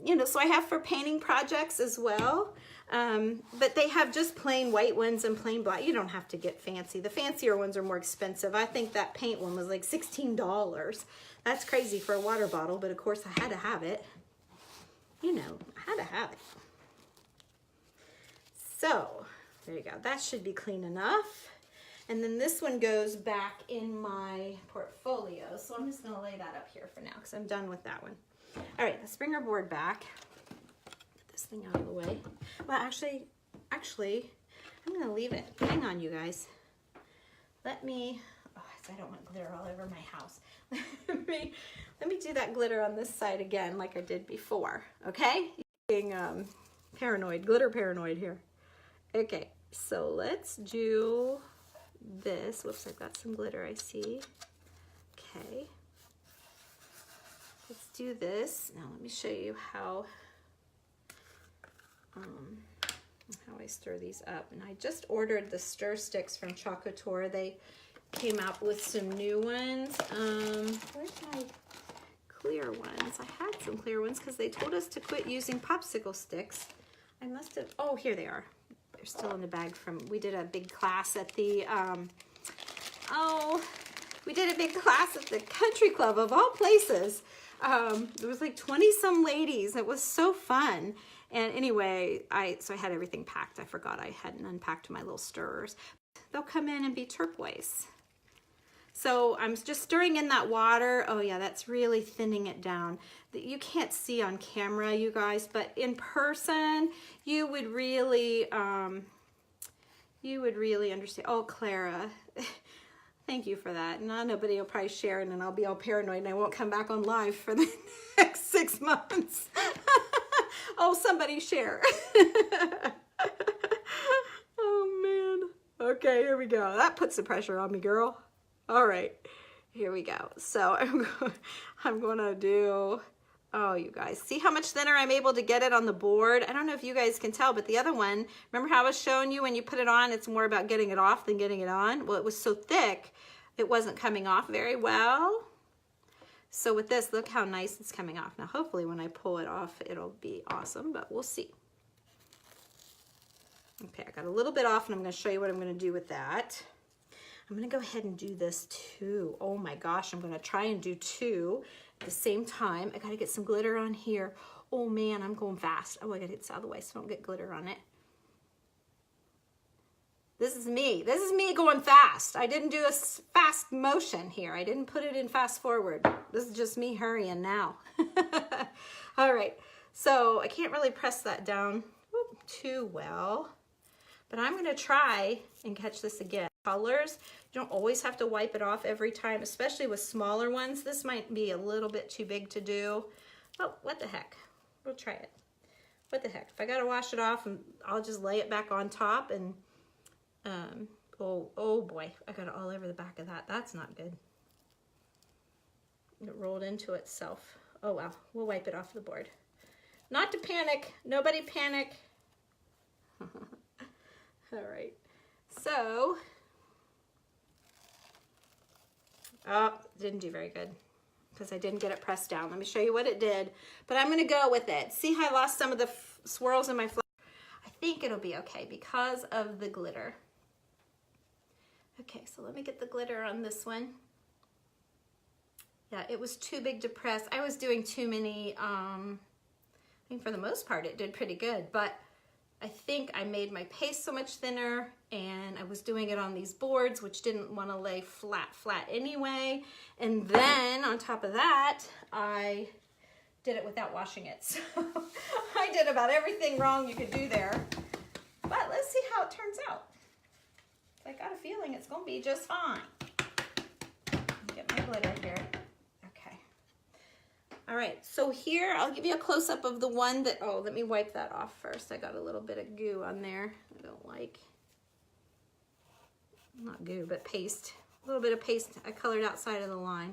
you know, so I have for painting projects as well. But they have just plain white ones and plain black. You don't have to get fancy. The fancier ones are more expensive. I think that paint one was like $16. That's crazy for a water bottle, but of course I had to have it. You know, I had to have it. So there you go. That should be clean enough. And then this one goes back in my portfolio. So I'm just going to lay that up here for now because I'm done with that one. All right, let's bring our board back. Get this thing out of the way. Well, actually, I'm going to leave it. Hang on, you guys. Let me, oh, I don't want glitter all over my house. let me do that glitter on this side again like I did before, okay? Being paranoid, glitter paranoid here. Okay, so let's do this. Whoops, I've got some glitter, I see. Okay. Let's do this. Now let me show you how I stir these up. And I just ordered the stir sticks from Couture. They came out with some new ones. Where's my clear ones? I had some clear ones because they told us to quit using popsicle sticks. I must have, oh, here they are. They're still in the bag from, we did a big class at the, we did a big class at the country club of all places. There was like 20 some ladies. It was so fun. And anyway, so I had everything packed. I forgot I hadn't unpacked my little stirrers. They'll come in and be turquoise. So I'm just stirring in that water. Oh yeah, that's really thinning it down. You can't see on camera, you guys, but in person, you would really understand. Oh, Clara, thank you for that. No, nobody will probably share it and I'll be all paranoid and I won't come back on live for the next 6 months. Oh, somebody share. Oh man. Okay, here we go. That puts the pressure on me, girl. All right, here we go. So I'm gonna do, oh, you guys, see how much thinner I'm able to get it on the board? I don't know if you guys can tell, but the other one, remember how I was showing you when you put it on, it's more about getting it off than getting it on? Well, it was so thick, it wasn't coming off very well. So with this, look how nice it's coming off. Now, hopefully when I pull it off, it'll be awesome, but we'll see. Okay, I got a little bit off and I'm gonna show you what I'm gonna do with that. I'm gonna go ahead and do this too. Oh my gosh, I'm gonna try and do 2 at the same time. I gotta get some glitter on here. Oh man, I'm going fast. Oh, I gotta get this out of the way so I don't get glitter on it. This is me. This is me going fast. I didn't do a fast motion here. I didn't put it in fast forward. This is just me hurrying now. All right. So I can't really press that down too well, but I'm going to try and catch this again. Colors, you don't always have to wipe it off every time, especially with smaller ones. This might be a little bit too big to do. Oh, what the heck? We'll try it. What the heck? If I got to wash it off, I'll just lay it back on top and oh boy, I got it all over the back of that. That's not good. It rolled into itself. Oh well, we'll wipe it off the board. Not to panic. Nobody panic. All right. So, oh, didn't do very good because I didn't get it pressed down. Let me show you what it did, but I'm going to go with it. See how I lost some of the swirls in my flower? I think it'll be okay because of the glitter. Okay, so let me get the glitter on this one. Yeah, it was too big to press. I was doing too many, I mean, for the most part, it did pretty good, but I think I made my paste so much thinner, and I was doing it on these boards, which didn't want to lay flat anyway. And then on top of that, I did it without washing it. So I did about everything wrong you could do there, but let's see how it turns out. I got a feeling it's going to be just fine. Get my glitter here. Okay. All right, so here I'll give you a close-up of the one that, oh, let me wipe that off first. I got a little bit of goo on there. I don't like, not goo, but paste. A little bit of paste I colored outside of the line.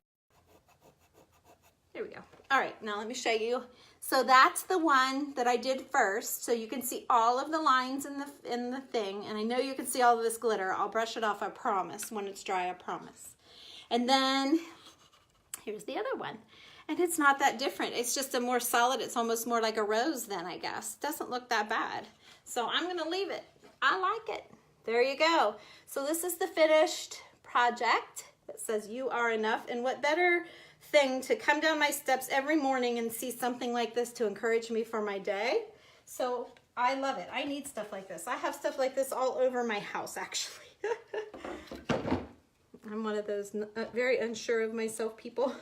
There we go. All right, now let me show you. So that's the one that I did first. So you can see all of the lines in the thing. And I know you can see all of this glitter. I'll brush it off, I promise. When it's dry, I promise. And then here's the other one. And it's not that different. It's just a more solid, it's almost more like a rose then, I guess. Doesn't look that bad. So I'm gonna leave it. I like it. There you go. So this is the finished project. It says you are enough. And what better thing to come down my steps every morning and see something like this to encourage me for my day. So I love it. I need stuff like this. I have stuff like this all over my house, actually. I'm one of those very unsure of myself people.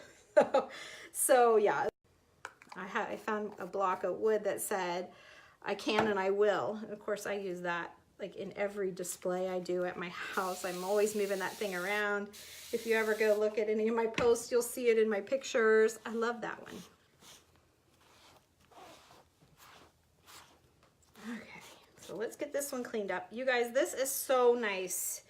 So yeah, I found a block of wood that said, I can and I will. And of course I use that like in every display I do at my house. I'm always moving that thing around. If you ever go look at any of my posts, you'll see it in my pictures. I love that one. Okay, so let's get this one cleaned up. You guys, this is so nice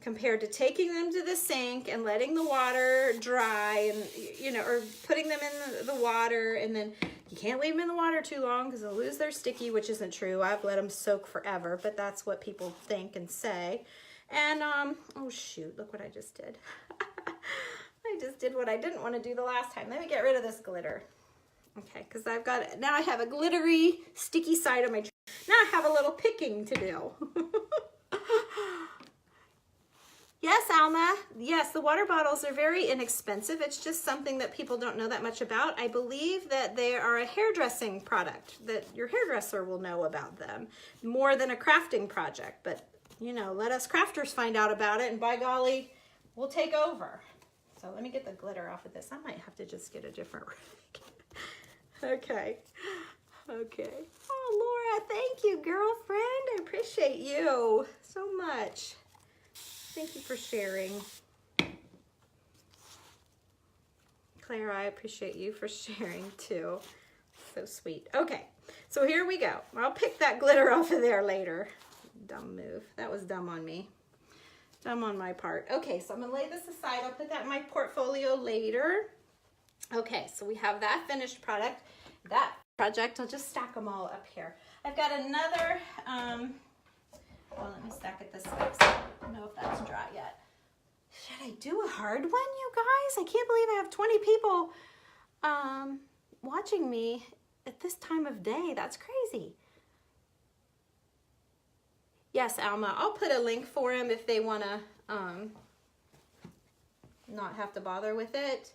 compared to taking them to the sink and letting the water dry and, you know, or putting them in the water, and then you can't leave them in the water too long because they'll lose their sticky, which isn't true. I've let them soak forever, but that's what people think and say. And, oh shoot, look what I just did. I just did what I didn't want to do the last time. Let me get rid of this glitter. Okay, because I've got, now I have a glittery, sticky side of my tree. Now I have a little picking to do. Yes, Alma. Yes, the water bottles are very inexpensive. It's just something that people don't know that much about. I believe that they are a hairdressing product, that your hairdresser will know about them more than a crafting project. But, you know, let us crafters find out about it, and by golly, we'll take over. So let me get the glitter off of this. I might have to just get a different Okay. Okay. Oh, Laura, thank you, girlfriend. I appreciate you so much. Thank you for sharing. Claire, I appreciate you for sharing too. So sweet. Okay, so here we go. I'll pick that glitter off of there later. Dumb move. That was dumb on me. Dumb on my part. Okay, so I'm gonna lay this aside. I'll put that in my portfolio later. Okay, so we have that finished product. That project, I'll just stack them all up here. I've got another, well, let me stack it this way so I don't know if that's dry yet. Should I do a hard one, you guys? I can't believe I have 20 people watching me at this time of day. That's crazy. Yes, Alma, I'll put a link for them if they want to not have to bother with it.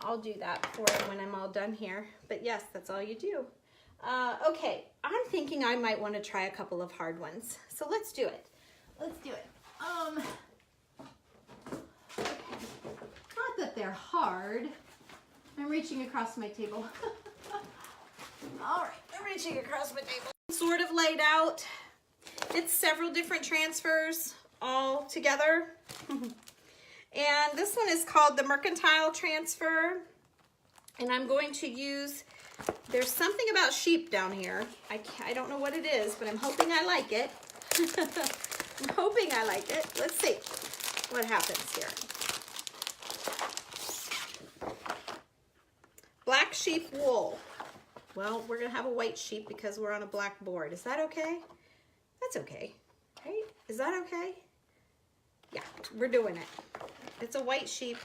I'll do that for them when I'm all done here. But yes, that's all you do. Okay, I'm thinking I might want to try a couple of hard ones. So let's do it. let's do it. Not that they're hard. I'm reaching across my table. All right, I'm reaching across my table. Sort of laid out. It's several different transfers all together. And this one is called the Mercantile Transfer. And I'm going to use, there's something about sheep down here. I don't know what it is, but I'm hoping I like it. I'm hoping I like it. Let's see what happens here. Black sheep wool. Well, we're gonna have a white sheep because we're on a black board. Is that okay? That's okay, right? Is that okay? Yeah, we're doing it. It's a white sheep.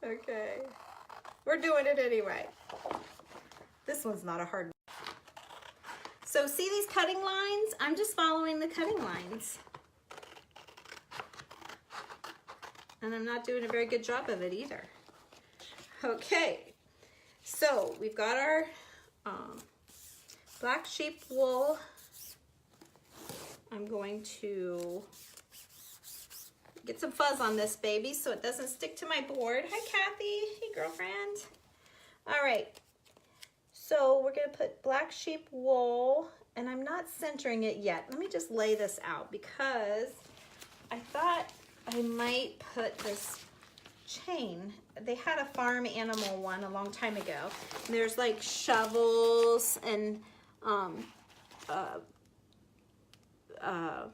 Okay, we're doing it anyway. This one's not a hard one. So see these cutting lines? I'm just following the cutting lines. And I'm not doing a very good job of it either. Okay, so we've got our black sheep wool. I'm going to get some fuzz on this baby so it doesn't stick to my board. Hi, Kathy. Hey, girlfriend. All right, so we're gonna put black sheep wool, and I'm not centering it yet. Let me just lay this out because I thought I might put this chain. They had a farm animal one a long time ago. There's like shovels and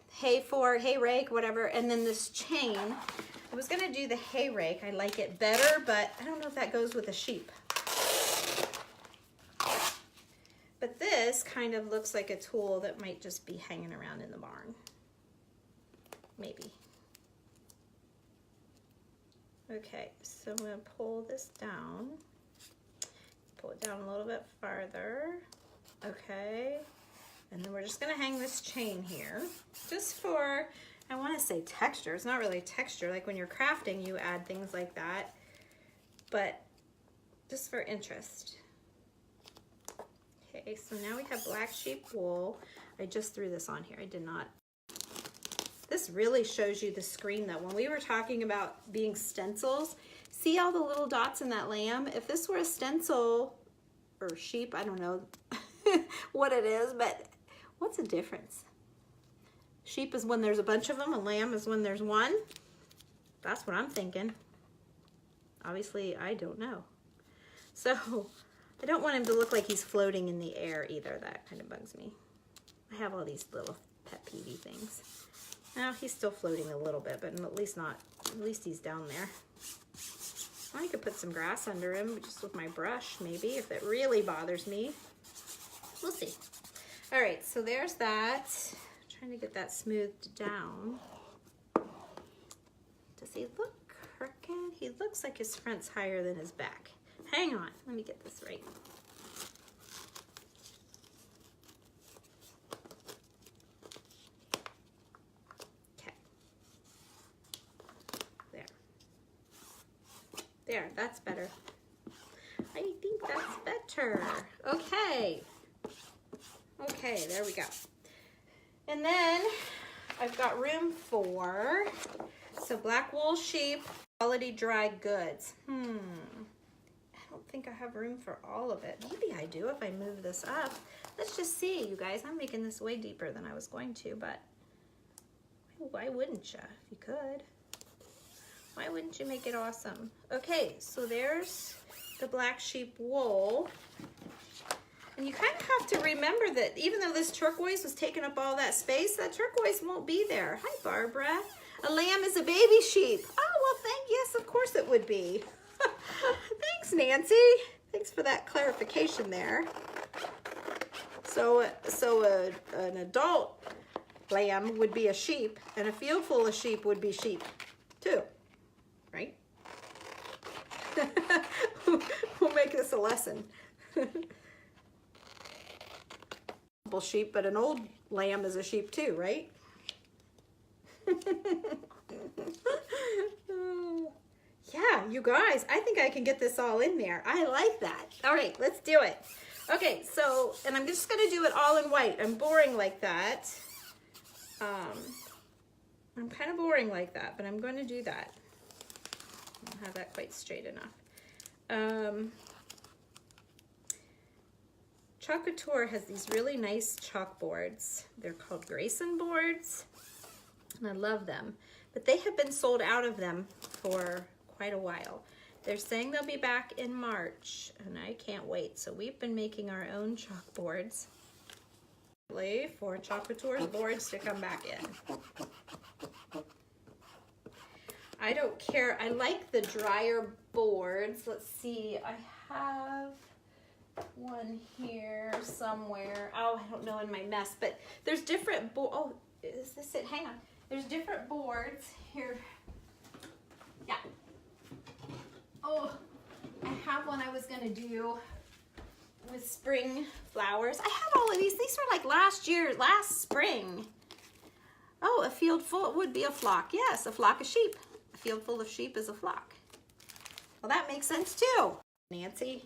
hay rake, whatever, and then this chain. I was gonna do the hay rake. I like it better, but I don't know if that goes with a sheep. But this kind of looks like a tool that might just be hanging around in the barn. Maybe. Okay, so I'm gonna pull this down. Pull it down a little bit farther. Okay. And then we're just gonna hang this chain here, just for, I wanna say texture. It's not really texture, like when you're crafting, you add things like that, but just for interest. Okay, so now we have black sheep wool. I just threw this on here, I did not. This really shows you the screen though. When we were talking about being stencils, see all the little dots in that lamb? If this were a stencil, or sheep, I don't know what it is, but what's the difference? Sheep is when there's a bunch of them, a lamb is when there's one. That's what I'm thinking. Obviously, I don't know. So, I don't want him to look like he's floating in the air either. That kind of bugs me. I have all these little pet peevey things. Now, he's still floating a little bit, but at least he's down there. I could put some grass under him, just with my brush, maybe, if it really bothers me. We'll see. All right, so there's that. I'm trying to get that smoothed down. Does he look crooked? He looks like his front's higher than his back. Hang on, let me get this right. Okay. There, that's better. I think that's better. Okay. Okay, there we go. And then I've got room for, so black wool sheep, quality dry goods. I don't think I have room for all of it. Maybe I do if I move this up. Let's just see, you guys. I'm making this way deeper than I was going to, but why wouldn't you if you could? Why wouldn't you make it awesome? Okay, so there's the black sheep wool. And you kind of have to remember that even though this turquoise was taking up all that space, that turquoise won't be there. Hi, Barbara. A lamb is a baby sheep. Oh, well, yes, of course it would be. Thanks, Nancy. Thanks for that clarification there. So an adult lamb would be a sheep, and a field full of sheep would be sheep, too. Right? We'll make this a lesson. Sheep, but an old lamb is a sheep too, right? Yeah, you guys, I think I can get this all in there. I like that. All right, let's do it. Okay, so, and I'm just gonna do it all in white. I'm boring like that. I'm kind of boring like that, but I'm going to do that. I don't have that quite straight enough. Couture has these really nice chalkboards. They're called Grayson boards, and I love them. But they have been sold out of them for quite a while. They're saying they'll be back in March, and I can't wait. So we've been making our own chalkboards for Couture's boards to come back in. I don't care. I like the drier boards. Let's see. I have one here somewhere. Oh, I don't know in my mess, but there's different oh, is this it? Hang on. There's different boards here. Yeah. Oh, I have one I was gonna do with spring flowers. I have all of these. These were like last spring. Oh, a field full would be a flock. Yes, a flock of sheep. A field full of sheep is a flock. Well, that makes sense too, Nancy.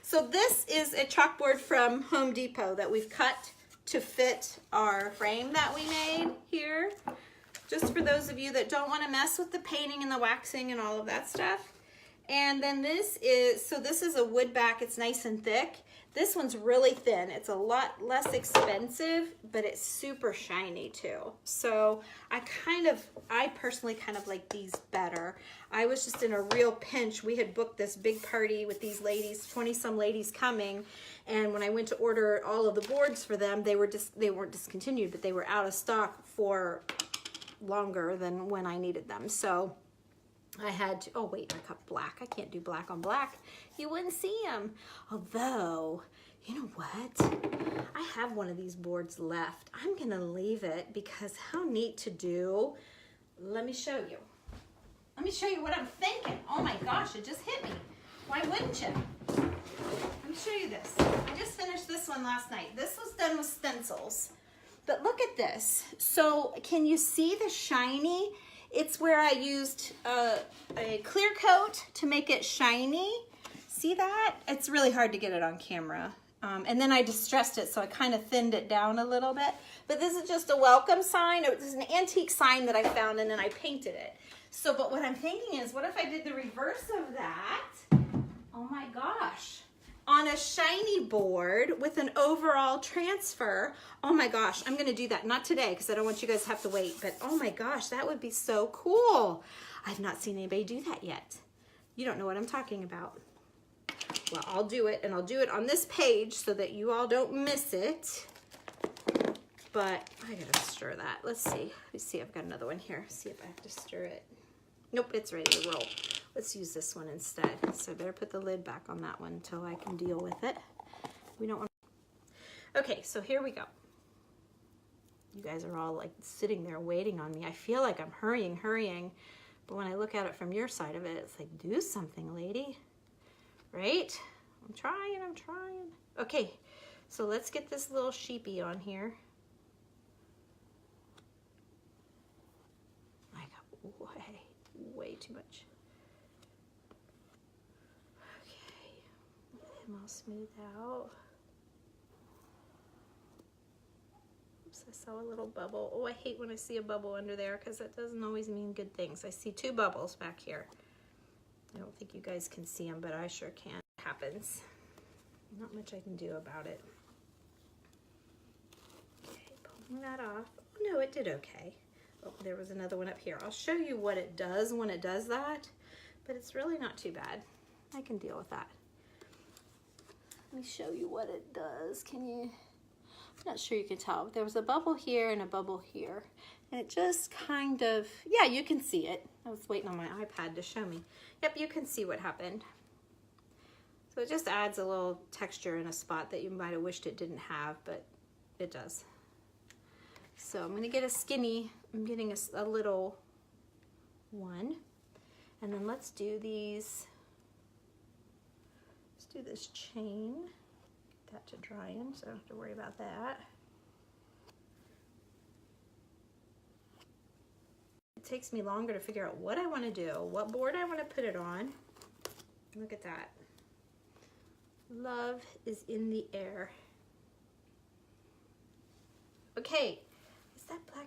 So this is a chalkboard from Home Depot that we've cut to fit our frame that we made here. Just for those of you that don't want to mess with the painting and the waxing and all of that stuff. And then this is a wood back. It's nice and thick. This one's really thin. It's a lot less expensive, but it's super shiny too. So I personally kind of like these better. I was just in a real pinch. We had booked this big party with these ladies, 20-some ladies coming. And when I went to order all of the boards for them, they weren't discontinued, but they were out of stock for longer than when I needed them. So I had to, oh wait, I cut black. I can't do black on black. You wouldn't see them. Although, you know what? I have one of these boards left. I'm gonna leave it because how neat to do. Let me show you. Let me show you what I'm thinking. Oh my gosh, it just hit me. Why wouldn't you? Let me show you this. I just finished this one last night. This was done with stencils. But look at this. So can you see the shiny? It's where I used a clear coat to make it shiny. See that? It's really hard to get it on camera. And then I distressed it, so I kind of thinned it down a little bit. But this is just a welcome sign. It was an antique sign that I found, and then I painted it. So, but what I'm thinking is, what if I did the reverse of that? Oh my gosh. On a shiny board with an overall transfer. Oh my gosh, I'm gonna do that. Not today, because I don't want you guys to have to wait, but oh my gosh, that would be so cool. I've not seen anybody do that yet. You don't know what I'm talking about. Well, I'll do it, and I'll do it on this page so that you all don't miss it. But I gotta stir that. Let's see. Let's see, I've got another one here. See if I have to stir it. Nope, it's ready to roll. Let's use this one instead. So I better put the lid back on that one until I can deal with it. We don't want. Okay, so here we go. You guys are all like sitting there waiting on me. I feel like I'm hurrying. But when I look at it from your side of it, it's like, do something, lady. Right? I'm trying. Okay, so let's get this little sheepy on here. I got way too much. Okay, let him all smooth out. Oops, I saw a little bubble. Oh, I hate when I see a bubble under there because that doesn't always mean good things. I see two bubbles back here. I don't think you guys can see them, but I sure can. It happens. Not much I can do about it. Okay, pulling that off. Oh, no, it did okay. Oh, there was another one up here. I'll show you what it does when it does that, but it's really not too bad. I can deal with that. Let me show you what it does. Can you? I'm not sure you can tell. There was a bubble here and a bubble here, and it just kind of, yeah, you can see it. I was waiting on my iPad to show me. Yep, you can see what happened. So it just adds a little texture in a spot that you might have wished it didn't have, but it does. So I'm gonna get a skinny, I'm getting a little one. And then let's do these, let's do this chain. Get that to dry in, so I don't have to worry about that. It takes me longer to figure out what I wanna do, what board I wanna put it on. Look at that. Love is in the air. Okay,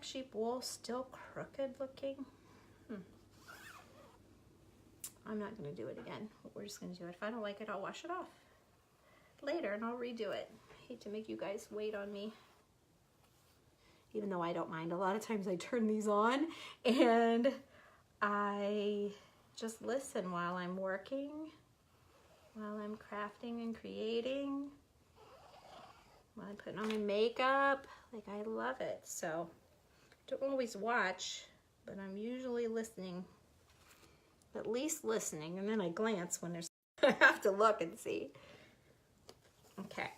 sheep wool still crooked looking. I'm not going to do it again. We're just going to do it. If I don't like it, I'll wash it off later and I'll redo it. Hate to make you guys wait on me. Even though I don't mind. A lot of times I turn these on and I just listen while I'm working, while I'm crafting and creating, while I'm putting on my makeup. Like, I love it. So I don't always watch, but I'm usually listening. At least listening, and then I glance when there's I have to look and see. Okay.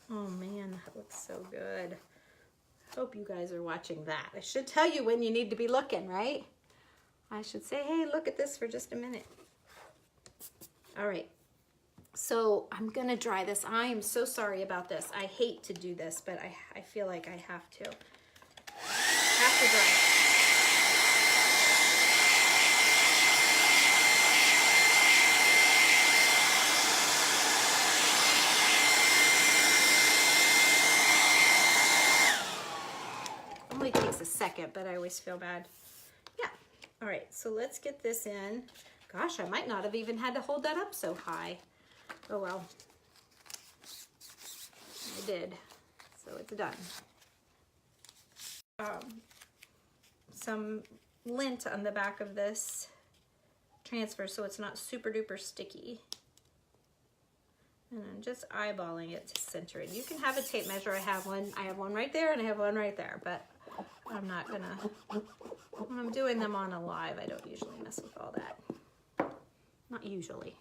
Oh man, that looks so good. Hope you guys are watching that. I should tell you when you need to be looking, right? I should say, hey, look at this for just a minute. All right. So I'm gonna dry this. I am so sorry about this. I hate to do this, but I feel like I have to. Have to dry it. Only takes a second, but I always feel bad. Yeah. All right, so let's get this in. Gosh, I might not have even had to hold that up so high. Oh well. I did. So it's done. Some lint on the back of this transfer so it's not super duper sticky. And I'm just eyeballing it to center it. You can have a tape measure. I have one right there and I have one right there, but I'm not gonna, when I'm doing them on a live, I don't usually mess with all that. Not usually.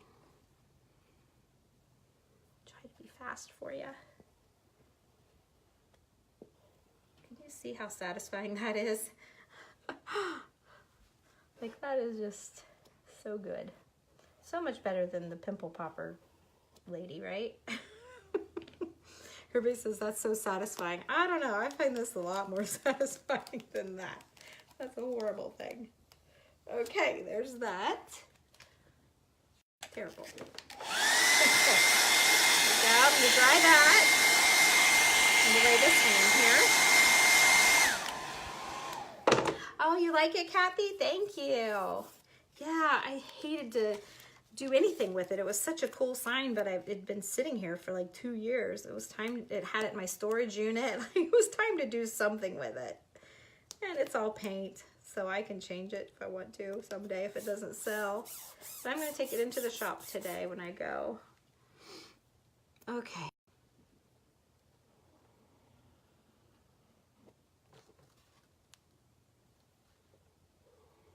Try to be fast for you. Can you see how satisfying that is? Like, that is just so good. So much better than the pimple popper lady, right? Everybody says that's so satisfying. I don't know. I find this a lot more satisfying than that. That's a horrible thing. Okay, there's that. Terrible. There we go. I'm gonna dry that. I'm gonna lay this one in here. Oh, you like it, Kathy? Thank you. Yeah, I hated to do anything with it. It was such a cool sign, but it'd been sitting here for like 2 years. It was time, it had it in my storage unit. It was time to do something with it. And it's all paint, so I can change it if I want to someday if it doesn't sell. But I'm gonna take it into the shop today when I go. Okay.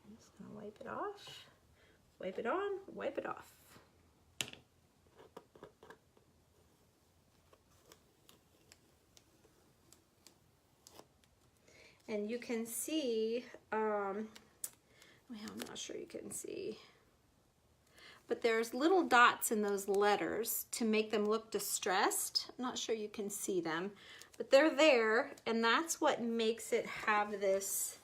I'm just gonna wipe it off. Wipe it on, wipe it off. And you can see, well, I'm not sure you can see, but there's little dots in those letters to make them look distressed. I'm not sure you can see them, but they're there, and that's what makes it have this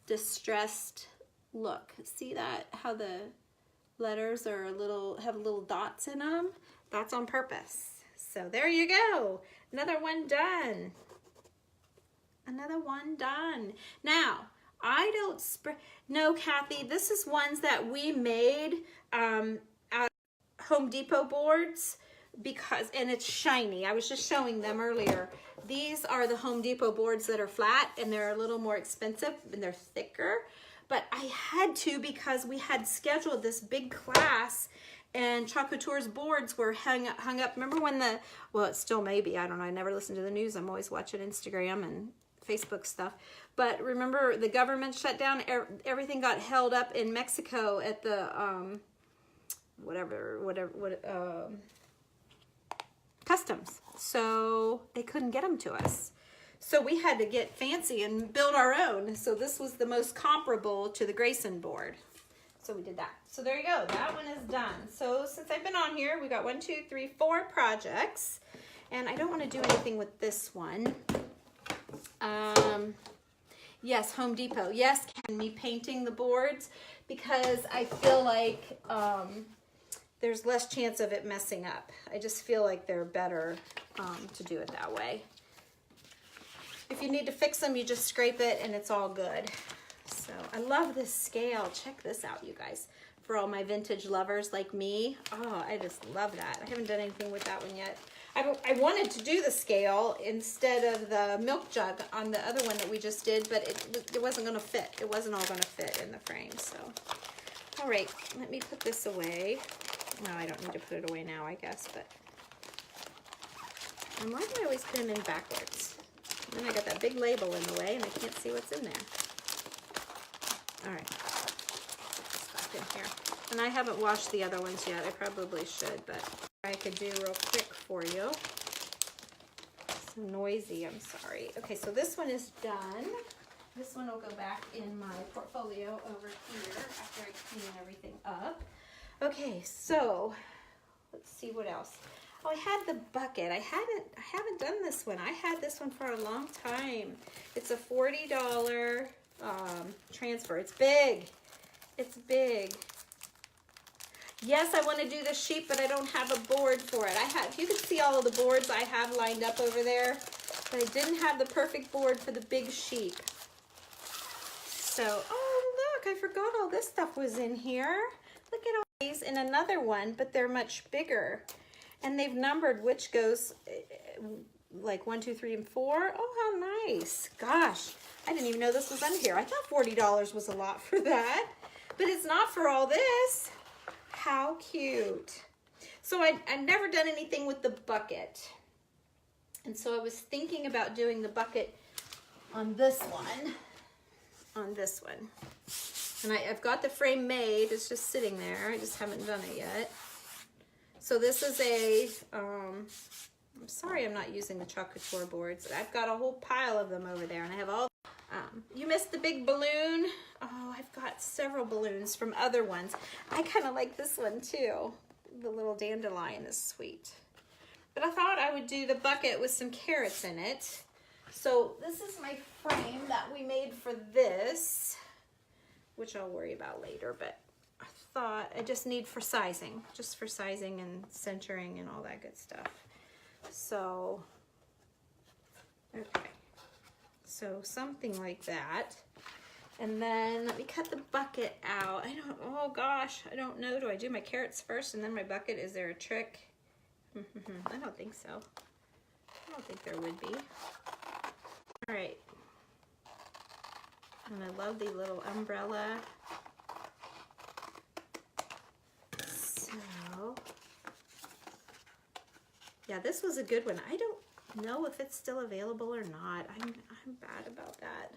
distressed look. See that, how the letters are have little dots in them? That's on purpose. So there you go. Another one done. Another one done. Now, I don't spray. No, Kathy, this is ones that we made out of Home Depot boards and it's shiny. I was just showing them earlier. These are the Home Depot boards that are flat and they're a little more expensive and they're thicker. But I had to because we had scheduled this big class and Couture's boards were hung up. Remember when well, it still may be, I don't know, I never listen to the news. I'm always watching Instagram and Facebook stuff. But remember the government shut down, everything got held up in Mexico at the, customs. So they couldn't get them to us. So we had to get fancy and build our own. So this was the most comparable to the Grayson board. So we did that. So there you go. That one is done. So since I've been on here, we got 1, 2, 3, 4 projects. And I don't want to do anything with this one. Yes, Home Depot. Yes, me painting the boards because I feel like there's less chance of it messing up. I just feel like they're better to do it that way. If you need to fix them, you just scrape it and it's all good. So I love this scale. Check this out, you guys. For all my vintage lovers like me. Oh, I just love that. I haven't done anything with that one yet. I wanted to do the scale instead of the milk jug on the other one that we just did, but it wasn't going to fit. It wasn't all going to fit in the frame. So, all right, let me put this away. No, I don't need to put it away now, I guess, but why do I always put them in backwards? And then I got that big label in the way and I can't see what's in there. All right, back in here. And I haven't washed the other ones yet. I probably should, but I could do real quick for you. It's noisy, I'm sorry. Okay, so this one is done. This one will go back in my portfolio over here after I clean everything up. Okay, so let's see what else. Oh, I had the bucket. I haven't done this one. I had this one for a long time. It's a $40 transfer. It's big. It's big. Yes, I want to do the sheep, but I don't have a board for it. You can see all of the boards I have lined up over there, but I didn't have the perfect board for the big sheep. So, oh look, I forgot all this stuff was in here. Look at all these in another one, but they're much bigger. And they've numbered which goes like 1, 2, 3, and 4. Oh, how nice. Gosh, I didn't even know this was under here. I thought $40 was a lot for that, but it's not for all this. How cute. So I've never done anything with the bucket. And so I was thinking about doing the bucket on this one. On this one. And I've got the frame made. It's just sitting there. I just haven't done it yet. So this is a, I'm sorry I'm not using the Couture boards. I've got a whole pile of them over there. And I have all, you missed the big balloon. Oh, I've got several balloons from other ones. I kind of like this one too. The little dandelion is sweet. But I thought I would do the bucket with some carrots in it. So this is my frame that we made for this, which I'll worry about later, but I thought I just need for sizing, just for sizing and centering and all that good stuff. So, okay. So something like that. And then let me cut the bucket out. Oh gosh, I don't know. Do I do my carrots first and then my bucket? Is there a trick? I don't think so. I don't think there would be. All right. And I love the little umbrella. So, yeah, this was a good one. I don't know if it's still available or not. I'm bad about that.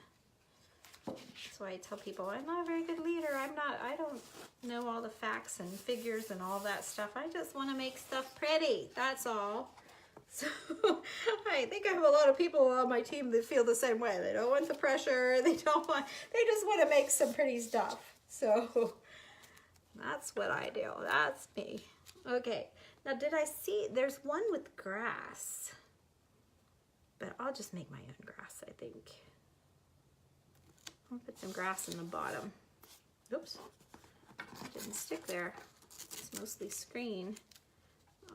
That's why I tell people I'm not a very good leader. I don't know all the facts and figures and all that stuff. I just want to make stuff pretty. That's all. So I think I have a lot of people on my team that feel the same way. They don't want the pressure. They just want to make some pretty stuff. So that's what I do. That's me. Okay. Now did I see, there's one with grass, but I'll just make my own grass, I think. I'll put some grass in the bottom. Oops, it didn't stick there. It's mostly screen.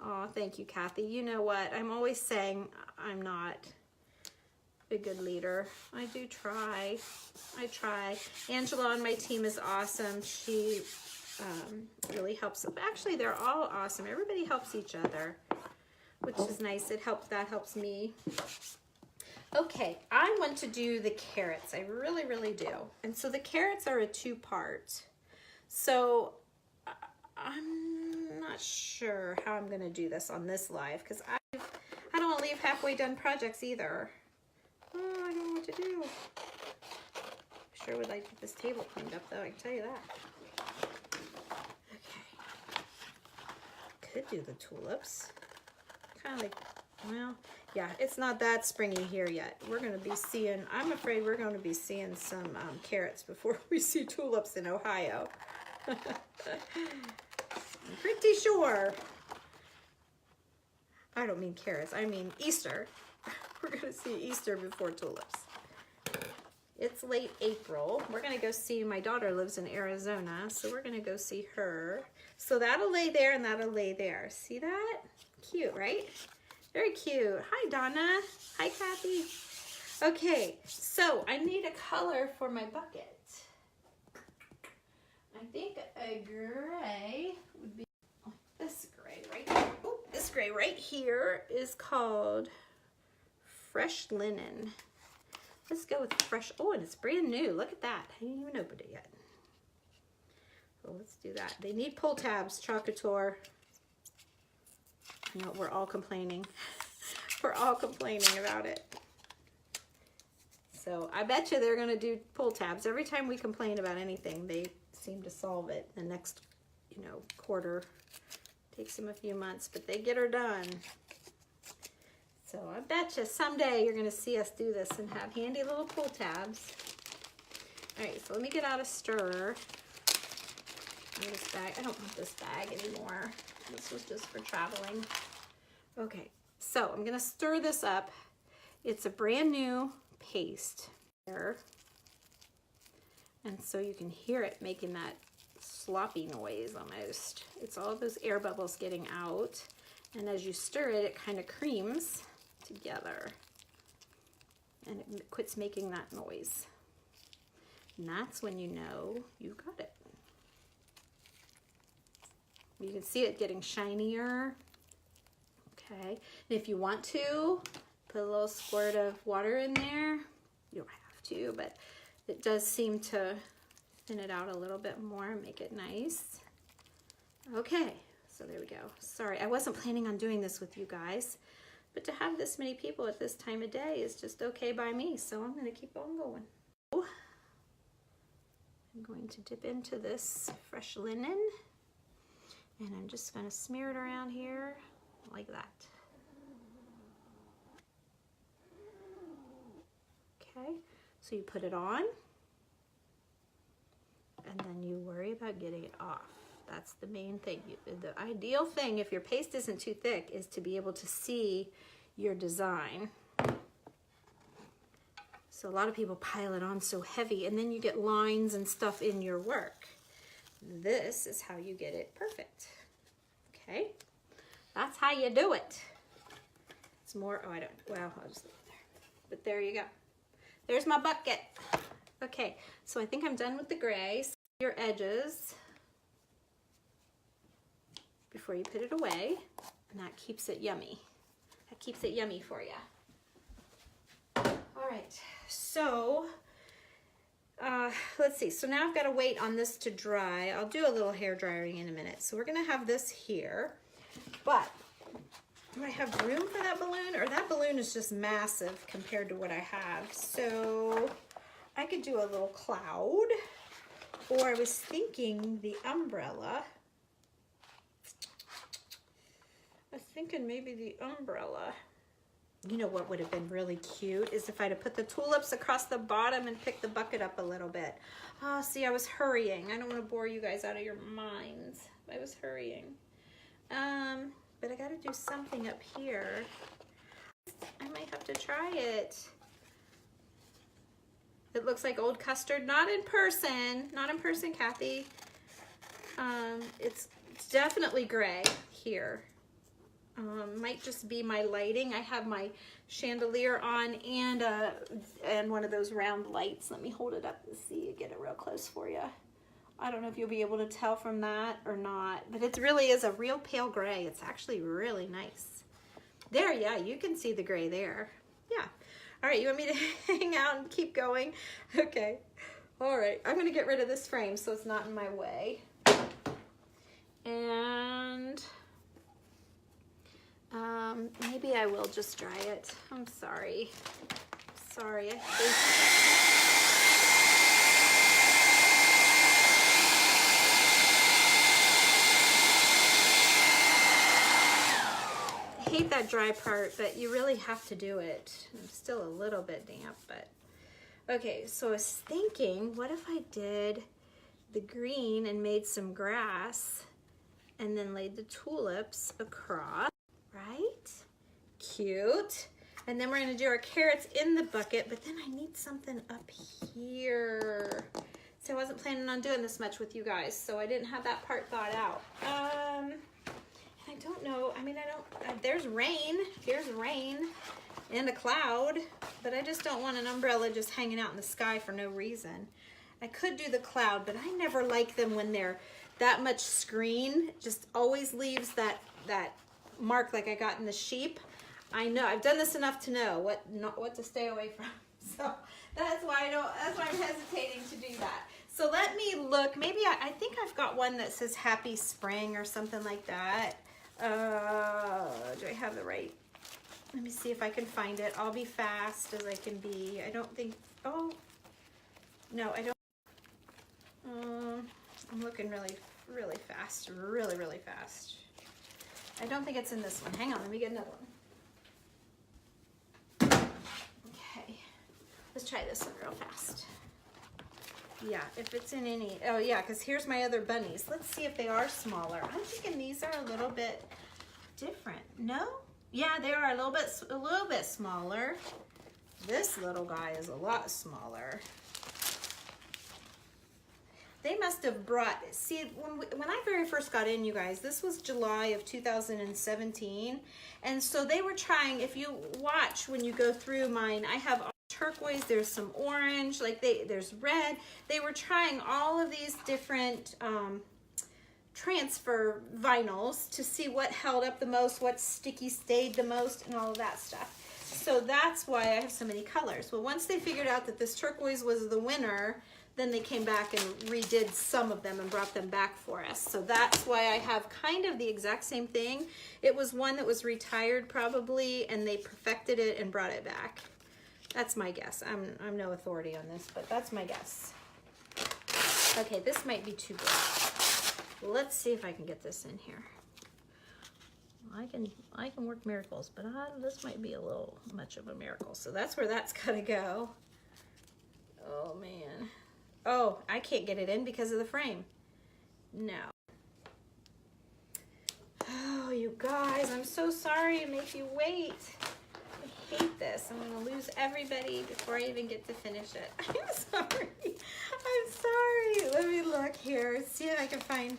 Oh, thank you, Kathy. You know what? I'm always saying I'm not a good leader. I do try. I try. Angela on my team is awesome. She really helps. Actually, they're all awesome. Everybody helps each other, which is nice. That helps me. Okay, I want to do the carrots. I really, really do. And so the carrots are a two-part. So I'm not sure how I'm going to do this on this live because I don't want to leave halfway done projects either. Oh, I don't know what to do. I sure would like to get this table cleaned up though, I can tell you that. Okay. Could do the tulips. Kind of like, well, yeah, it's not that springy here yet. We're going to be seeing, I'm afraid we're going to be seeing some carrots before we see tulips in Ohio. I'm pretty sure. I don't mean carrots, I mean Easter. We're going to see Easter before tulips. It's late April. We're going to go see, my daughter lives in Arizona, so we're going to go see her. So that'll lay there and that'll lay there. See that? Cute, right? Very cute. Hi, Donna. Hi, Kathy. Okay, so I need a color for my bucket. I think a gray would be this gray right here. Oh, this gray right here is called Fresh Linen. Let's go with fresh. Oh, and it's brand new. Look at that. I didn't even open it yet. So let's do that. They need pull tabs, Couture. You know, we're all complaining. We're all complaining about it. So I bet you they're going to do pull tabs. Every time we complain about anything, they seem to solve it. The next, you know, quarter takes them a few months, but they get her done. So I bet you someday you're going to see us do this and have handy little pull tabs. All right, so let me get out a stirrer. This bag. I don't want this bag anymore. This was just for traveling. Okay, so I'm going to stir this up. It's a brand new paste here. And so you can hear it making that sloppy noise almost. It's all those air bubbles getting out. And as you stir it, it kind of creams together. And it quits making that noise. And that's when you know you got it. You can see it getting shinier. Okay, and if you want to, put a little squirt of water in there. You don't have to, but it does seem to thin it out a little bit more and make it nice. Okay, so there we go. Sorry, I wasn't planning on doing this with you guys, but to have this many people at this time of day is just okay by me, so I'm gonna keep on going. I'm going to dip into this fresh linen. And I'm just going to smear it around here like that. Okay, so you put it on, and then you worry about getting it off. That's the main thing. The ideal thing, if your paste isn't too thick, is to be able to see your design. So a lot of people pile it on so heavy, and then you get lines and stuff in your work. This is how you get it perfect. Okay, that's how you do it. It's more, oh, I don't, well, I'll just leave it there. But there you go. There's my bucket. Okay, so I think I'm done with the gray. So your edges before you put it away, and that keeps it yummy. That keeps it yummy for you. All right, so let's see. So now I've got to wait on this to dry. I'll do a little hair drying in a minute. So we're going to have this here, but do I have room for that balloon? Or that balloon is just massive compared to what I have. So I could do a little cloud, or I was thinking the umbrella. I was thinking maybe the umbrella. You know what would have been really cute is if I'd have put the tulips across the bottom and picked the bucket up a little bit. Oh, see, I was hurrying. I don't want to bore you guys out of your minds. I was hurrying. But I got to do something up here. I might have to try it. It looks like old custard. Not in person. Not in person, Kathy. It's definitely gray here. Might just be my lighting. I have my chandelier on and one of those round lights. Let me hold it up and see, get it real close for you. I don't know if you'll be able to tell from that or not, but it really is a real pale gray. It's actually really nice. There, yeah, you can see the gray there. Yeah. All right, you want me to hang out and keep going? Okay. All right, I'm gonna get rid of this frame so it's not in my way. And maybe I will just dry it. I'm sorry. Sorry. I hate that dry part, but you really have to do it. I'm still a little bit damp, but okay. So I was thinking, what if I did the green and made some grass and then laid the tulips across? Right? Cute. And then we're gonna do our carrots in the bucket, but then I need something up here. So I wasn't planning on doing this much with you guys, so I didn't have that part thought out. And I don't know. I mean, there's rain. Here's rain and a cloud, but I just don't want an umbrella just hanging out in the sky for no reason. I could do the cloud, but I never like them when they're that much screen. It just always leaves that mark like I got in the sheep. I know, I've done this enough to know what to stay away from. So that's why I'm hesitating to do that. So let me look. Maybe I think I've got one that says Happy Spring or something like that. Do I have the right? Let me see if I can find it. I'll be fast as I can be. I don't think, oh, no, I don't. I'm looking really fast, really fast. I don't think it's in this one. Hang on, let me get another one. Okay, let's try this one real fast. Yeah, if it's in any, oh yeah, because here's my other bunnies. Let's see if they are smaller. I'm thinking these are a little bit different. No? Yeah, they are a little bit smaller. This little guy is a lot smaller. They must have brought, see, when I very first got in, you guys, this was July of 2017. And so they were trying, if you watch when you go through mine, I have turquoise, there's some orange, like there's red. They were trying all of these different transfer vinyls to see what held up the most, what sticky stayed the most, and all of that stuff. So that's why I have so many colors. Well, once they figured out that this turquoise was the winner, then they came back and redid some of them and brought them back for us. So that's why I have kind of the exact same thing. It was one that was retired probably, and they perfected it and brought it back. That's my guess. I'm no authority on this, but that's my guess. Okay, this might be too big. Let's see if I can get this in here. I can work miracles, but this might be a little much of a miracle. So that's where that's gotta go. Oh man. Oh, I can't get it in because of the frame. No. Oh, you guys, I'm so sorry to make you wait. I hate this. I'm gonna lose everybody before I even get to finish it. I'm sorry. I'm sorry. Let me look here. See if I can find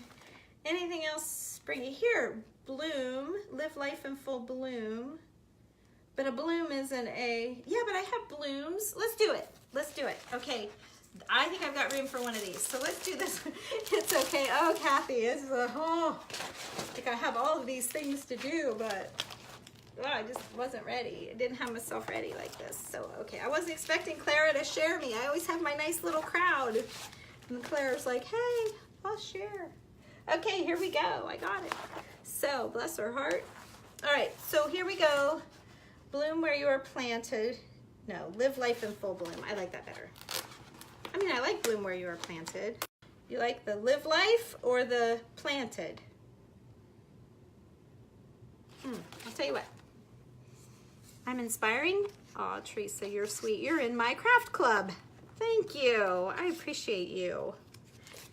anything else springy. Here, bloom. Live life in full bloom. But a bloom isn't a, yeah, but I have blooms. Let's do it. Let's do it. Okay. I think I've got room for one of these. So let's do this. It's okay. Oh, Kathy, it's I think I have all of these things to do, but oh, I just wasn't ready. I didn't have myself ready like this. So, okay. I wasn't expecting Clara to share me. I always have my nice little crowd. And Clara's like, hey, I'll share. Okay, here we go. I got it. So, bless her heart. All right, so here we go. Bloom where you are planted. No, live life in full bloom. I like that better. I mean, I like bloom where you are planted. You like the live life or the planted? I'll tell you what. I'm inspiring. Aw, Teresa, you're sweet. You're in my craft club. Thank you. I appreciate you.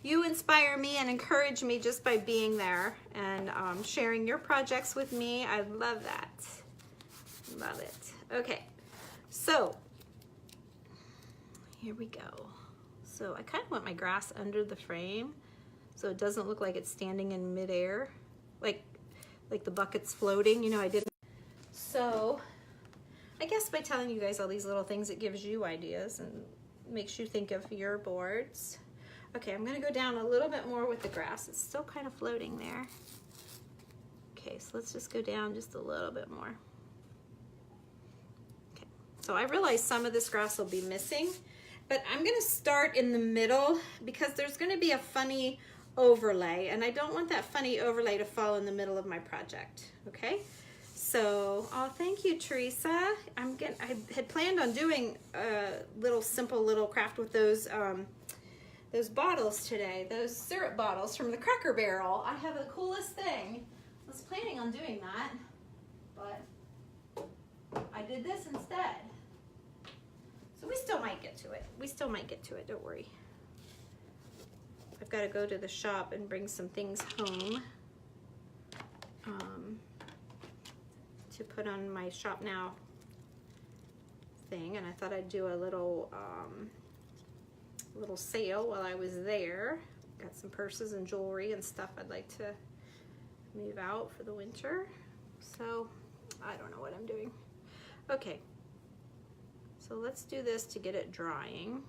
You inspire me and encourage me just by being there and sharing your projects with me. I love that. Love it. Okay, so here we go. So I kind of want my grass under the frame so it doesn't look like it's standing in midair, like the bucket's floating, you know, I didn't. So I guess by telling you guys all these little things, it gives you ideas and makes you think of your boards. Okay, I'm gonna go down a little bit more with the grass. It's still kind of floating there. Okay, so let's just go down just a little bit more. Okay, so I realize some of this grass will be missing, but I'm gonna start in the middle because there's gonna be a funny overlay and I don't want that funny overlay to fall in the middle of my project, okay? So, oh, thank you, Teresa. I had planned on doing a little simple little craft with those bottles today, those syrup bottles from the Cracker Barrel. I have the coolest thing. I was planning on doing that, but I did this instead. So we still might get to it. We still might get to it, don't worry. I've got to go to the shop and bring some things home to put on my Shop Now thing, and I thought I'd do a little sale while I was there. Got some purses and jewelry and stuff I'd like to move out for the winter. So I don't know what I'm doing. Okay, so let's do this to get it drying.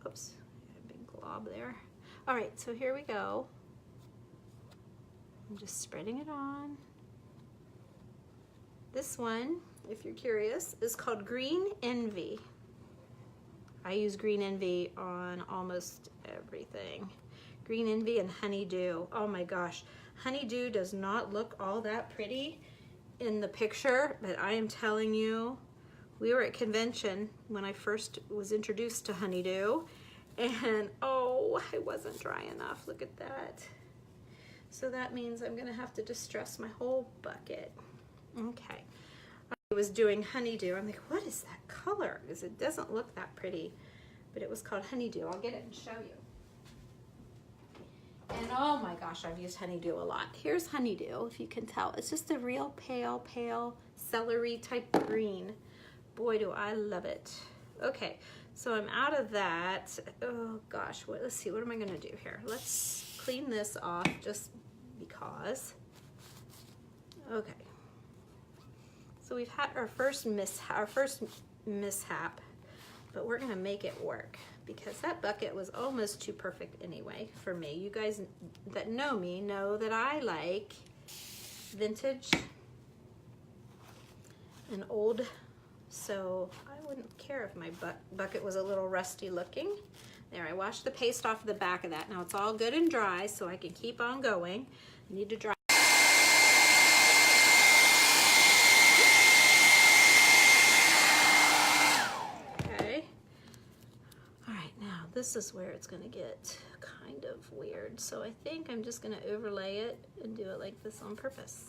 Oops, a big glob there. All right, so here we go. I'm just spreading it on. This one, if you're curious, is called Green Envy. I use Green Envy on almost everything. Green Envy and Honeydew. Oh my gosh, Honeydew does not look all that pretty in the picture, but I am telling you, we were at convention when I first was introduced to Honeydew, and oh, I wasn't dry enough. Look at that. So that means I'm gonna have to distress my whole bucket. Okay. I was doing Honeydew. I'm like, what is that color? Because it doesn't look that pretty, but it was called Honeydew. I'll get it and show you. And oh my gosh, I've used Honeydew a lot. Here's Honeydew, if you can tell. It's just a real pale, pale celery type green. Boy, do I love it. Okay, so I'm out of that. Oh gosh, let's see, what am I gonna do here? Let's clean this off just because. Okay. So we've had our first mishap, but we're gonna make it work because that bucket was almost too perfect anyway for me. You guys that know me know that I like vintage and old, so I wouldn't care if my bucket was a little rusty looking. There, I washed the paste off the back of that. Now it's all good and dry, so I can keep on going. I need to dry. This is where it's gonna get kind of weird. So I think I'm just gonna overlay it and do it like this on purpose.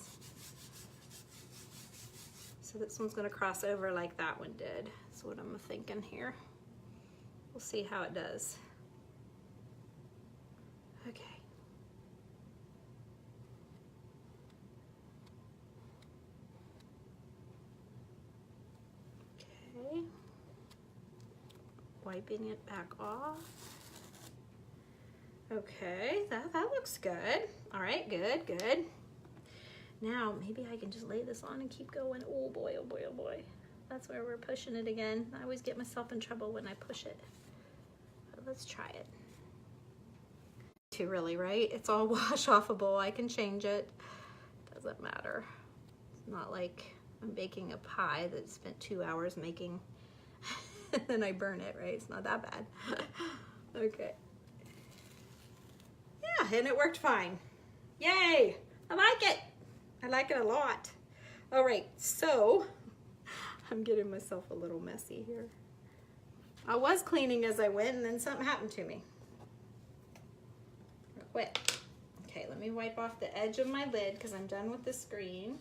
So this one's gonna cross over like that one did. That's what I'm thinking here. We'll see how it does. Okay. Okay. Wiping it back off. Okay, that looks good. All right, good, good. Now, maybe I can just lay this on and keep going. Oh boy, oh boy, oh boy. That's where we're pushing it again. I always get myself in trouble when I push it. But let's try it. Too really, right? It's all wash-offable. I can change it. Doesn't matter. It's not like I'm baking a pie that spent 2 hours making and then I burn it, right? It's not that bad. Okay. Yeah, and it worked fine. Yay! I like it. I like it a lot. All right, so I'm getting myself a little messy here. I was cleaning as I went and then something happened to me. Real quick. Okay, let me wipe off the edge of my lid because I'm done with this green.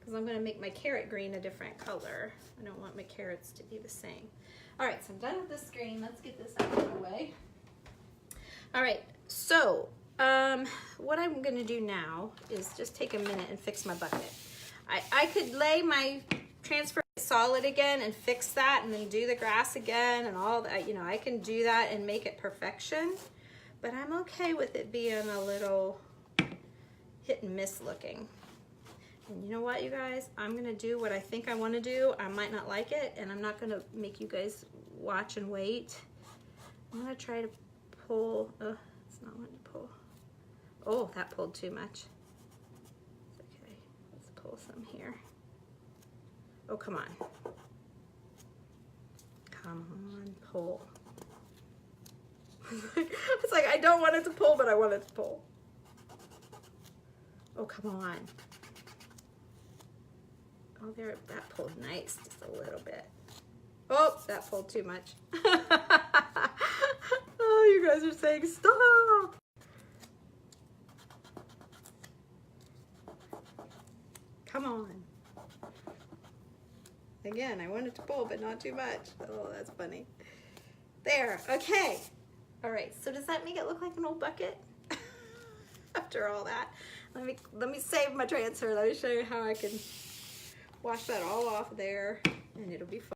Because I'm going to make my carrot green a different color. I don't want my carrots to be the same. All right, so I'm done with this green. Let's get this out of the way. All right, so what I'm going to do now is just take a minute and fix my bucket. I could lay my transfer solid again and fix that and then do the grass again and all that. You know, I can do that and make it perfection, but I'm okay with it being a little hit and miss looking. And you know what, you guys? I'm gonna do what I think I wanna do. I might not like it, and I'm not gonna make you guys watch and wait. I'm gonna try to pull, it's not letting me pull. Oh, that pulled too much. Okay, let's pull some here. Oh, come on. Come on, pull. It's like, I don't want it to pull, but I want it to pull. Oh, come on. Oh, there, that pulled nice, just a little bit. Oh, that pulled too much. Oh, you guys are saying stop. Come on. Again, I wanted to pull, but not too much. Oh, that's funny. There, okay. All right, so does that make it look like an old bucket? After all that, let me save my transfer. Let me show you how I can wash that all off there, and it'll be fine.